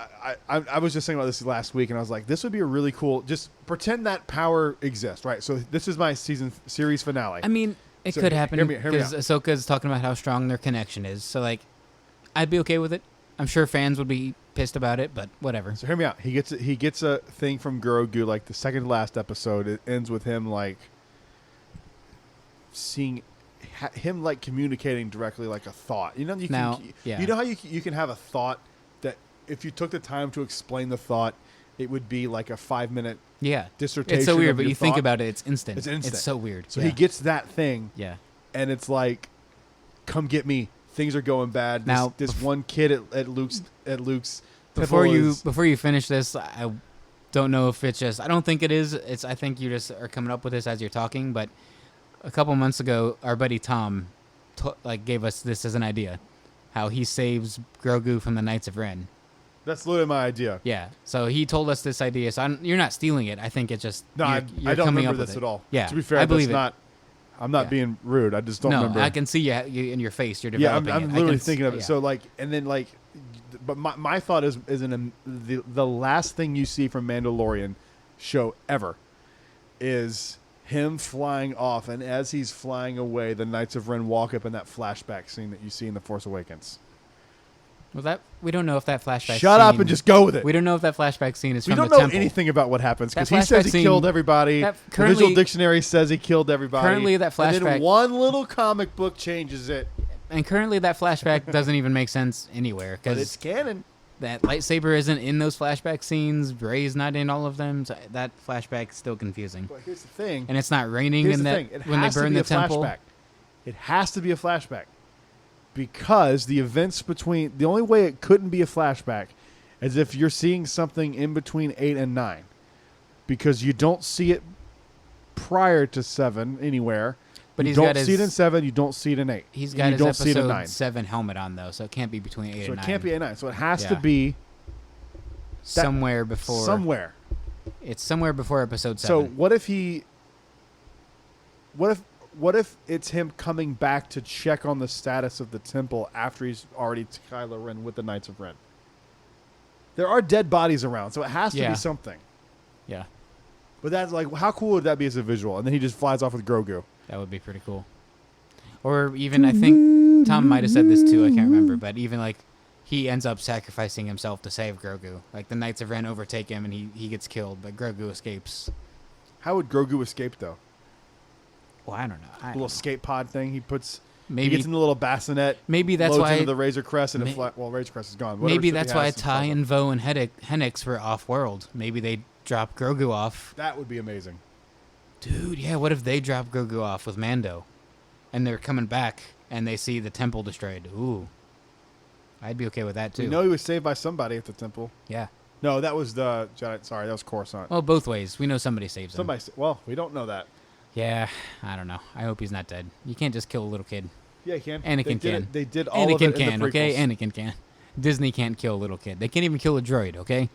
I was just thinking about this last week, and I was like, this would be a really cool. Just pretend that power exists, right? So this is my series finale. I mean, it So could happen hear me because out. Ahsoka's talking about how strong their connection is. So like, I'd be okay with it. I'm sure fans would be pissed about it, but whatever. So hear me out. He gets a thing from Grogu, like the second to last episode. It ends with him like seeing him like communicating directly like a thought. You know, you Now, can, yeah. You know how you can have a thought that if you took the time to explain the thought, it would be like a 5-minute Yeah. dissertation. It's so weird, of but your you think thought. about it, it's instant. It's instant. It's so weird. So yeah. he gets that thing, Yeah. and it's like, "Come get me! Things are going bad." Now, this one kid at Luke's Before temple you is- finish this, I don't know if it's just. I don't think it is. It's. I think you just are coming up with this as you're talking. But a couple months ago, our buddy Tom, gave us this as an idea, how he saves Grogu from the Knights of Ren. That's literally my idea. Yeah. So he told us this idea. So you're not stealing it. I think it's just. No, you're I don't coming remember up this with at it. all. Yeah. To be fair, I believe that's not. I'm not Yeah. being rude. I just don't no, remember. I can see you in your face. You're Yeah, developing. I'm it. literally thinking of it. Yeah. So like, and then like, but my thought is the last thing you see from Mandalorian show ever is him flying off, and as he's flying away, the Knights of Ren walk up in that flashback scene that you see in The Force Awakens. Well, we don't know if that flashback. Shut up scene- and just go with it. We don't know if that flashback scene is We from don't the know temple. anything about what happens because That he says flashback he killed scene- everybody. that The currently- visual dictionary says he killed everybody. Currently, that And then flashback- one little comic book changes it, And currently, that flashback doesn't even make sense anywhere but it's because canon. that lightsaber isn't in those flashback scenes. Rey's not in all of them. So that flashback is still confusing. But here's the thing. And it's not raining in that when they burn the temple. Flashback. It has to be a flashback because the events between the only way it couldn't be a flashback is if you're seeing something in between 8 and 9, because you don't see it prior to 7 anywhere. But you don't see it in 7. You don't see it in 8. He's got his episode 7 helmet on though, so it can't be between 8 and 9. So it can't be 8 and 9. So it has to be somewhere before. Somewhere. It's somewhere before episode 7. So what if he? What if it's him coming back to check on the status of the temple after he's already Kylo Ren with the Knights of Ren? There are dead bodies around, so it has to be something. Yeah. But that's like, how cool would that be as a visual? And then he just flies off with Grogu. That would be pretty cool. Or even, I think Tom might have said this too, I can't remember, but even like he ends up sacrificing himself to save Grogu. Like the Knights of Ren overtake him and he gets killed, but Grogu escapes. How would Grogu escape though? Well, I don't know. A little escape pod thing he puts. Maybe he gets in the little bassinet. Maybe that's loads why into the Razor Crest and Razor Crest is gone. Maybe that's why Ty and Vo and Hennix were off-world. Maybe they drop Grogu off. That would be amazing. Dude, yeah, what if they drop Grogu off with Mando? And they're coming back, and they see the temple destroyed. Ooh. I'd be okay with that, too. We know he was saved by somebody at the temple. Yeah. No, that was the Jedi. Sorry, that was Coruscant. Well, both ways. We know somebody saves him. Well, we don't know that. Yeah, I don't know. I hope he's not dead. You can't just kill a little kid. Yeah, he can. Anakin can. They did all of it in the prequels. Okay? Anakin can. Disney can't kill a little kid. They can't even kill a droid, okay? You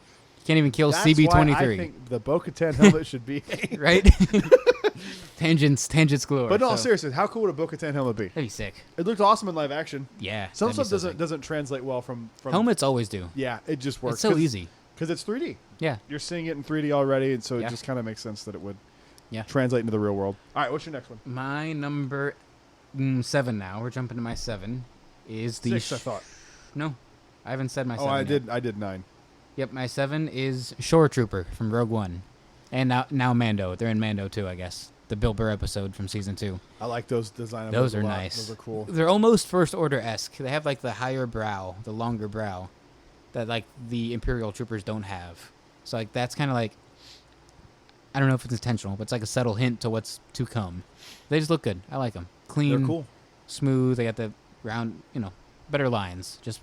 can't even kill CB-23. That's why I think the Bo-Katan helmet should be... right? Tangents galore. But no, seriously, how cool would a Bo-Katan helmet be? That'd be sick. It looked awesome in live action. Yeah. Some stuff doesn't translate well from... Helmets always do. Yeah, it just works. It's so easy. Because it's 3D. Yeah. You're seeing it in 3D already, and so it just kind of makes sense that it would Yeah. translate into the real world. All right, what's your next one? My number 7 now. We're jumping to my 7. Is the 6, I thought. No, I haven't said my 7 I yet. did. I did 9. Yep, my 7 is Shore Trooper from Rogue One. And now Mando. They're in Mando too, I guess. The Bill Burr episode from season 2. I like those designs. Those are nice. Those are cool. They're almost First Order-esque. They have like the higher brow, the longer brow, that like the Imperial troopers don't have. So like that's kind of like, I don't know if it's intentional, but it's like a subtle hint to what's to come. They just look good. I like them. Clean. They're cool. Smooth. They got the round, better lines. Just,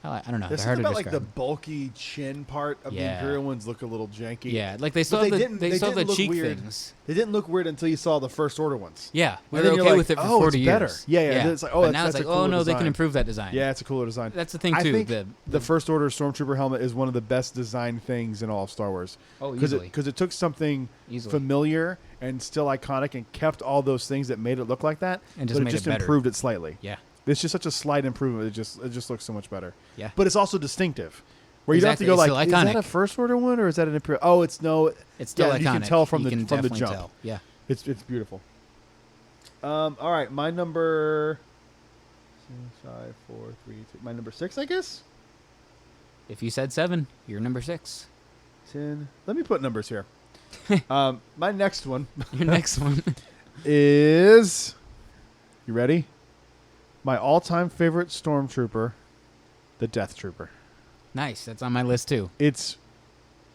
I don't know. There's They're hard something to about like describe. the bulky chin part of the Imperial ones look a little janky. Yeah, like they still have the cheek weird. things. They didn't look weird until you saw the First Order ones. Yeah, we and were okay with it for 40 it's years. better. Yeah. It's like, but now it's like, oh no, they can improve that design. Yeah, it's a cooler design. That's the thing too. I think the First Order Stormtrooper helmet is one of the best designed things in all of Star Wars. Oh, easily. Because it took something familiar and still iconic and kept all those things that made it look like that, and just made it better. Improved it slightly. Yeah. It's just such a slight improvement. It just looks so much better. Yeah. But it's also distinctive. Where you don't have to go like, is that a First Order one or is that an Imperial? Oh, it's no. It's still iconic. You can tell from the jump. Tell. Yeah. It's beautiful. All right, my number 5, 4, 3, 2. My number 6, I guess. If you said 7, you're number 6. 10. Let me put numbers here. My next one. Your next one is. You ready? My all-time favorite Stormtrooper, the Death Trooper. Nice. That's on my list too.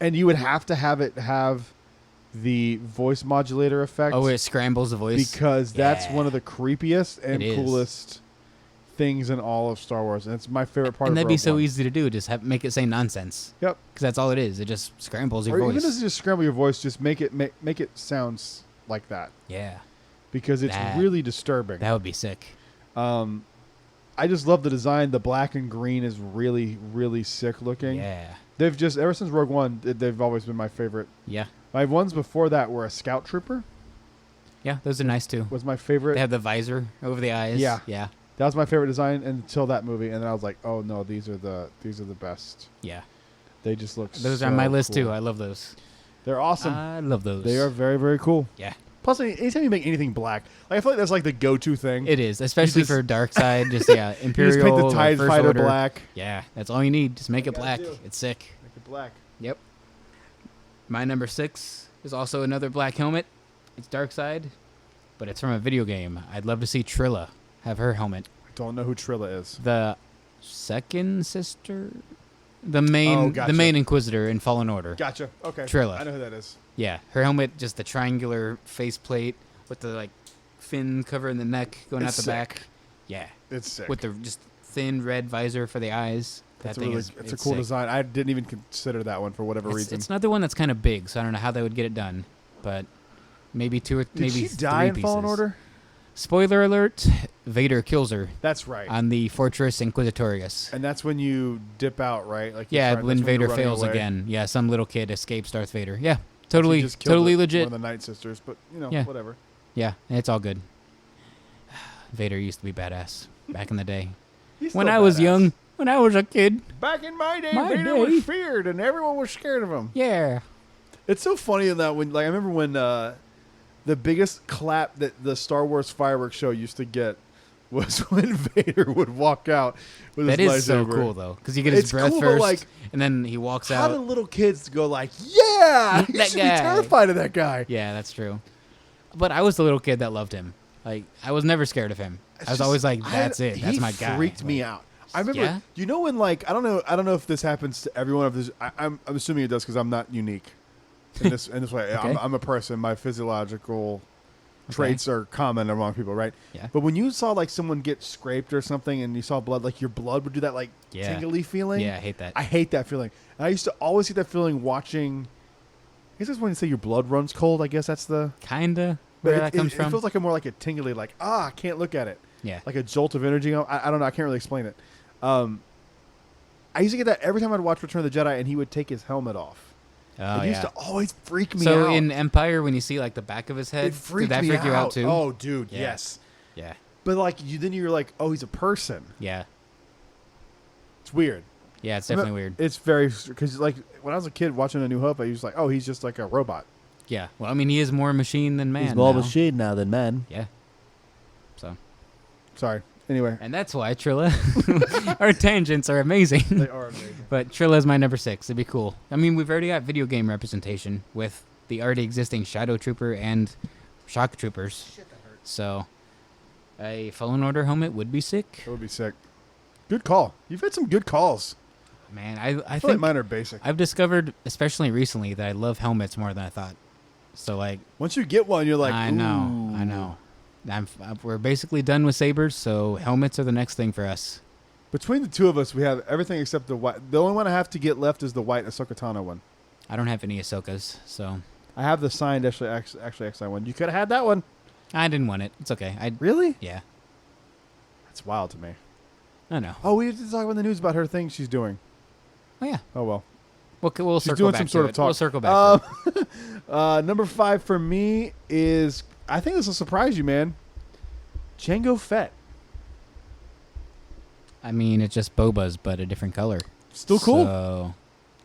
And you would have to have it have the voice modulator effect. Oh, it scrambles the voice? Because that's one of the creepiest and coolest things in all of Star Wars. And it's my favorite part of Rogue One. And that'd be so easy to do. Just make it say nonsense. Yep. Because that's all it is. It just scrambles your voice. voice. Or even if it just scramble your voice, just make it sound like that. Yeah. Because it's really disturbing. That would be sick. I just love the design. The black and green is really, really sick looking. Yeah. They've just, ever since Rogue One, they've always been my favorite. Yeah. My ones before that were a Scout Trooper. Yeah, those are nice too. Was my favorite. They have the visor over the eyes. Yeah. Yeah. That was my favorite design until that movie, and then I was like, oh no, these are the best. Yeah. They just look Those are on my list too. I love those. They're awesome. I love those. They are very, very cool. Yeah. Plus, anytime you make anything black, I feel like that's like the go-to thing. It is, especially for dark side. Just Imperial. You just paint the TIE Fighter black. Yeah, that's all you need. Just make it black. It's sick. Make it black. Yep. My number 6 is also another black helmet. It's dark side, but it's from a video game. I'd love to see Trilla have her helmet. I don't know who Trilla is. The second sister. The main, Oh, gotcha. the main Inquisitor in Fallen Order. Gotcha. Okay. Trilla. I know who that is. Yeah, her helmet, just the triangular faceplate with the like fin covering the neck going It's out the sick. back. Yeah, It's sick. with the just thin red visor for the eyes. It's a cool sick. design. I didn't even consider that one for whatever reason. It's another one that's kind of big, so I don't know how they would get it done, but maybe Did she die three in Fallen pieces. Order? Spoiler alert: Vader kills her That's right. on the Fortress Inquisitorius. And that's when you dip out, right? Like Yeah, that's when you're Vader running fails away. again. Yeah, some little kid escapes Darth Vader. Yeah, He totally, just killed totally one legit. of the Night Sisters, but Yeah. whatever. Yeah, it's all good. Vader used to be badass back in the day. He's When still I was badass. young, when I was a kid. Back in my day, My Vader day. was feared and everyone was scared of him. Yeah. It's so funny in that when, like, I remember when the biggest clap that the Star Wars fireworks show used to get was when Vader would walk out with That his is so lightsaber. cool, though, because you get his It's breath cool, but, first, like, and then he walks How do out. little kids go like, yeah, you That should guy. be terrified of that guy? Yeah, that's true. But I was the little kid that loved him. Like, I was never scared of him. I was always like, that's it. That's my guy. He freaked me out. I remember, Yeah? when, like, I don't know if this happens to everyone. If this, I'm assuming it does because I'm not unique in this way. Okay. I'm a person. My physiological traits are common among people, right? Yeah. But when you saw like someone get scraped or something and you saw blood, like your blood would do that like Yeah. tingly feeling. Yeah, I hate that. I hate that feeling. And I used to always get that feeling watching. I guess that's when you say your blood runs cold. I guess that's the Kinda but where that comes from. It feels like a more like a tingly, like I can't look at it. Yeah. Like a jolt of energy. I don't know. I can't really explain it. I used to get that every time I'd watch Return of the Jedi, and he would take his helmet off. Oh, It used yeah. to always freak me out. So in Empire, when you see like the back of his head, it did freaked that me freak you out too? Oh, dude, Yeah. yes. Yeah. But like then you're like, oh, he's a person. Yeah. It's weird. Yeah, it's definitely weird. It's very because like when I was a kid watching A New Hope, I was like, oh, he's just like a robot. Yeah. Well, I mean, he is more machine than man. he's more now. machine now than man. Yeah. So. Sorry. Anyway, And that's why Trilla, our tangents are amazing. they are amazing. But Trilla's my number 6. It'd be cool. I mean, we've already got video game representation with the already existing Shadow Trooper and Shock Troopers. Shit, that hurt. So a Fallen Order helmet would be sick. That would be sick. Good call. You've had some good calls. Man, I I feel like think mine are basic. I've discovered, especially recently, that I love helmets more than I thought. So like, Once you get one, you're like, I know. We're basically done with sabers, so helmets are the next thing for us. Between the two of us, we have everything except the white. The only one I have to get left is the white Ahsoka Tano one. I don't have any Ahsokas, so I have the signed actually XI one. You could have had that one. I didn't want it. It's okay. Really? Yeah, That's wild to me. I know. Oh, we have to talk about the news about her thing she's doing. Oh yeah. Oh well. We'll She's circle doing back some sort to of it. talk. We'll circle back to it. Number 5 for me is, I think this will surprise you, man. Jango Fett. I mean, it's just Boba's, but a different color. Still cool. So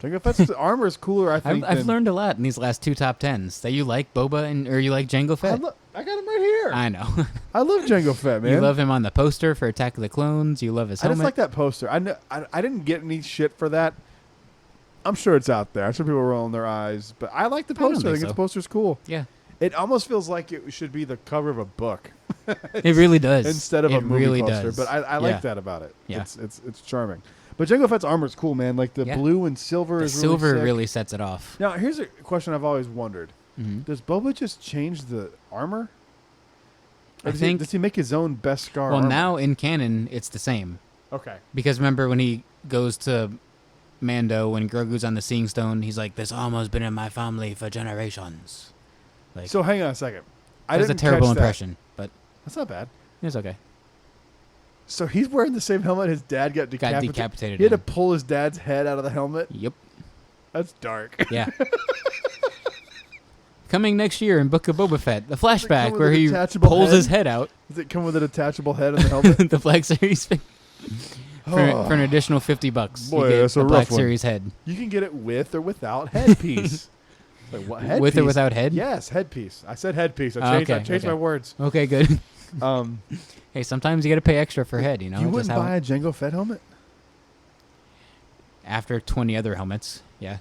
Jango Fett's armor is cooler, I think. I've learned a lot in these last 2 top 10s. That you like Boba or you like Jango Fett. I got him right here. I know. I love Jango Fett, man. You love him on the poster for Attack of the Clones. You love his I helmet. just like that poster. I didn't get any shit for that. I'm sure it's out there. I'm sure people are rolling their eyes, but I like the don't poster. I think think so. the poster's cool. Yeah. It almost feels like it should be the cover of a book It really does. instead of it a movie really poster. does. But I Yeah. like that about it. Yeah. It's charming. But Jango Fett's armor is cool, man. Like the Yeah. blue and silver The is silver really sick. really sets it off. Now, here's a question I've always wondered. Mm-hmm. Does Boba just change the armor? Or I does think. does he make his own Beskar Well, armor? now in canon, it's the same. Okay. Because remember when he goes to Mando, when Grogu's on the Seeing Stone, he's like, "This armor's been in my family for generations." Like, So hang on a second. I that's a didn't terrible catch that. impression, but That's not bad. it's okay. So he's wearing the same helmet his dad got decapitated. decapitated He had to in. pull his dad's head out of the helmet. Yep. That's dark. Yeah. Coming next year in Book of Boba Fett, the come flashback with where a he detachable pulls head? his head out. Does it come with a detachable head in the helmet? The Black Series for an additional $50. Boy, you get that's a the rough Black one. Series head. You can get it with or without headpiece. Like what headpiece? With or without head? Yes, headpiece. I said headpiece. Oh, I okay, changed okay. my words. Okay, good. Um, Hey, sometimes you got to pay extra for head, you know? you just wouldn't how- buy a Jango Fett helmet? After 20 other helmets, yeah.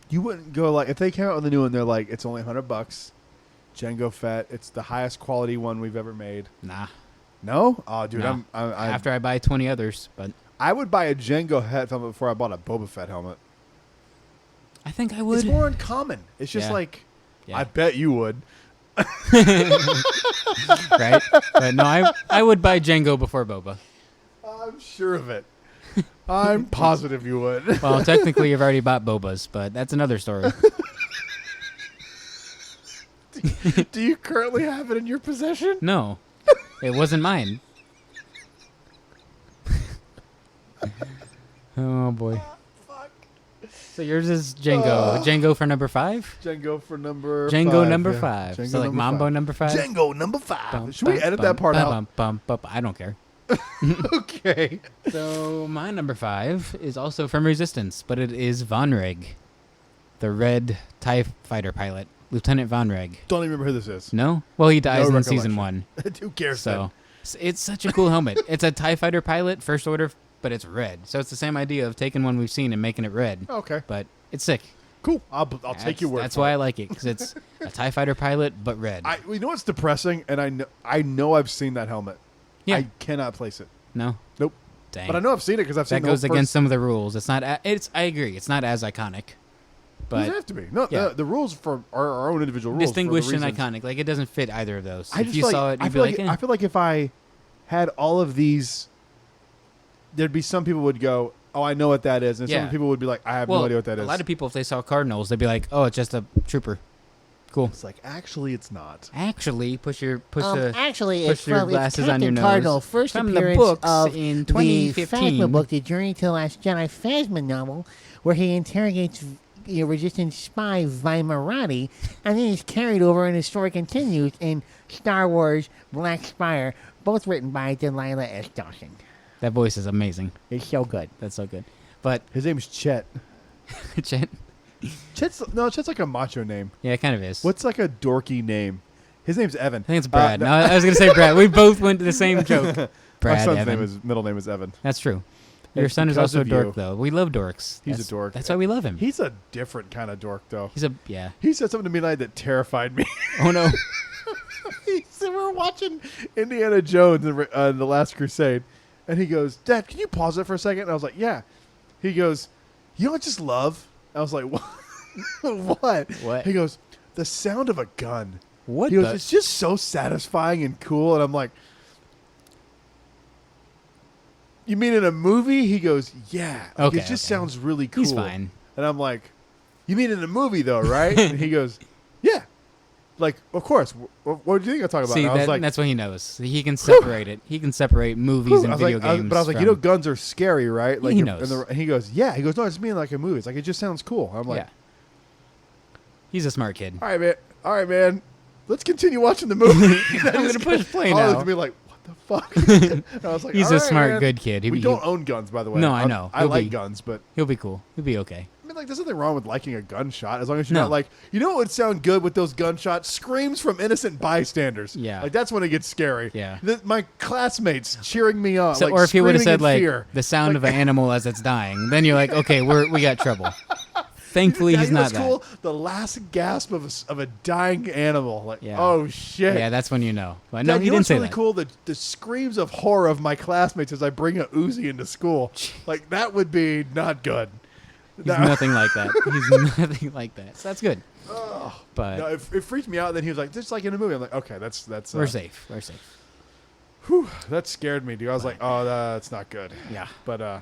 You wouldn't go like if they came out with a new one. They're like, it's only $100. Jango Fett. It's the highest quality one we've ever made. Nah. No? Oh, dude, No. I'm After I buy 20 others, but I would buy a Jango Fett helmet before I bought a Boba Fett helmet. I think I would. It's more uncommon. It's just Yeah. I bet you would. Right? But no, I would buy Jango before Boba. I'm sure of it. I'm positive you would. Well, technically, you've already bought Boba's, but that's another story. Do you currently have it in your possession? No, it wasn't mine. Oh, boy. Fuck. So yours is Jango. Jango for number 5? Jango for number Jango 5. number yeah. 5. Jango So like number Mambo 5. number 5? Jango number 5. Bum, Should we bum, edit bum, that part bum, out? Bum, I don't care. Okay. So my number 5 is also from Resistance, but it is Von Reg, the red TIE fighter pilot, Lieutenant Von Reg. Don't even remember who this is. No? Well, he dies No in season recollection. 1. Who cares So it's such a cool helmet. It's a TIE fighter pilot, first order, but it's red. So it's the same idea of taking one we've seen and making it red. then? Okay. But it's sick. Cool. I'll take your word That's for why it. I like it, because it's a TIE fighter pilot, but red. You know what's depressing? And I know I've seen that helmet. Yeah. I cannot place it. No? Nope. Dang. But I know I've seen it because I've seen that the goes whole against first. some of the rules. It's not. I agree. It's not as iconic, It but doesn't have to be. No, yeah. the rules for our own individual rules. distinguished for and the reasons. iconic. Like it doesn't fit either of those. I If just you feel saw like, it, I you'd be feel like, like I feel like if I had all of these, there'd be some people would go, "Oh, I know what that is," and Yeah. some people would be like, "I have well, no idea what that is." a lot of people, if they saw Cardinals, they'd be like, "Oh, it's just a trooper." Cool. It's like actually, it's not. Actually, Actually, push it's your from glasses on your Captain nose. Cardinal, first From the appearance books of in the 2015. Phasma book, The Journey to the Last Jedi Phasma novel, where he interrogates resistance spy Vimarati, and then he's carried over and the story continues in Star Wars Black Spire, both written by Delilah S. Dawson. that voice is amazing. It's so good. That's so good. But His name's Chet. Chet, Chet's like a macho name. yeah, it kind of is. What's like a dorky name? His name's Evan. I think it's Brad. no, No, I was gonna say Brad. We both went to the same joke. my Brad son's Evan. middle name is Evan. That's true. Your It's son is because also a of dork, you. though. We love dorks. He's a That's- dork. That's why we love him. He's a different kind of dork, though. Yeah. He said something to me tonight that terrified me. Oh no. He said we were watching Indiana Jones in The Last Crusade, and he goes, "Dad, can you pause it for a second?" And I was like, "Yeah." He goes, "You know what I just love?" I was like, "What?" What? What? He goes, "The sound of a gun." What He goes, the? "It's just so satisfying and cool." And I'm like, "You mean in a movie?" He goes, "Yeah." Like, Okay, it just okay. sounds really cool. He's fine. And I'm like, "You mean in a movie, though, right?" And he goes, "Yeah." Like, of course. What do you think I'm talking about? See, And I was like, that's what he knows. He can separate it. He can separate movies and I was video like, games. but I was like, from, guns are scary, right? Like, He and knows. and he goes, "Yeah." He goes, "No, I just mean like a movie. It's like it just sounds cool." I'm like, yeah. He's a smart kid. "All right, man. Let's continue watching the movie." I'm gonna push play all now. looked at me like, "What the fuck?" And I was like, He's "All a right, smart, man." good kid. We don't own guns, by the way. No, I know. I He'll like be- guns, but He'll be cool. He'll be okay. I mean, like, there's nothing wrong with liking a gunshot as long as you're No. not like, you know what would sound good with those gunshots? Screams from innocent bystanders. Yeah. Like, that's when it gets scary. Yeah. My classmates cheering me on. So, like, or if he would have screaming said in like fear. the sound of an animal as it's dying, then you're like, okay, we got trouble. Thankfully, Yeah, he's you know not what's that. cool? The last gasp of a dying animal. Like, Yeah. oh shit. Yeah, that's when you know. But no, Dad, he you know didn't what's say really that. cool? The screams of horror of my classmates as I bring a Uzi into school. Like, that would be not good. He's No. nothing like that. He's nothing like that. So that's good. But No, it freaked me out. Then he was like, "Just like in a movie." I'm like, "Okay, that's." we're safe. We're safe. Whew, that scared me, dude. I was like, "Oh, that's not good." Yeah. But I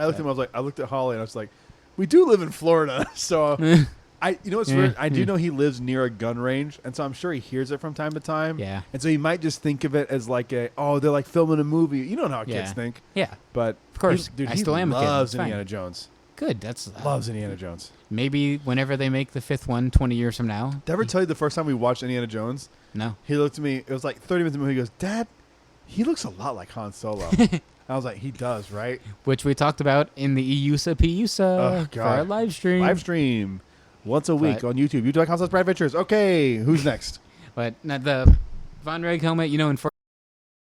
looked at him. I looked at Holly, and I was like, "We do live in Florida, so you know what's Yeah, weird? I do yeah. know he lives near a gun range, and so I'm sure he hears it from time to time. Yeah. And so he might just think of it as like they're like filming a movie. You know how kids Yeah. think. Yeah. But Of course. dude, I he still am a kid. loves It's fine. Indiana Jones. Good. That's Loves Indiana Jones. maybe whenever they make the 5th one 20 years from now. Did I ever tell you the first time we watched Indiana Jones? No. He looked at me. It was like 30 minutes of the movie. He goes, "Dad, he looks a lot like Han Solo." I was like, "He does, right?" Which we talked about in the EUSA PUSA Oh, for our God. live stream. Live stream once a week But- on YouTube. YouTube.com/Brad Ventures. Okay, who's next? But not the Von Reg helmet, in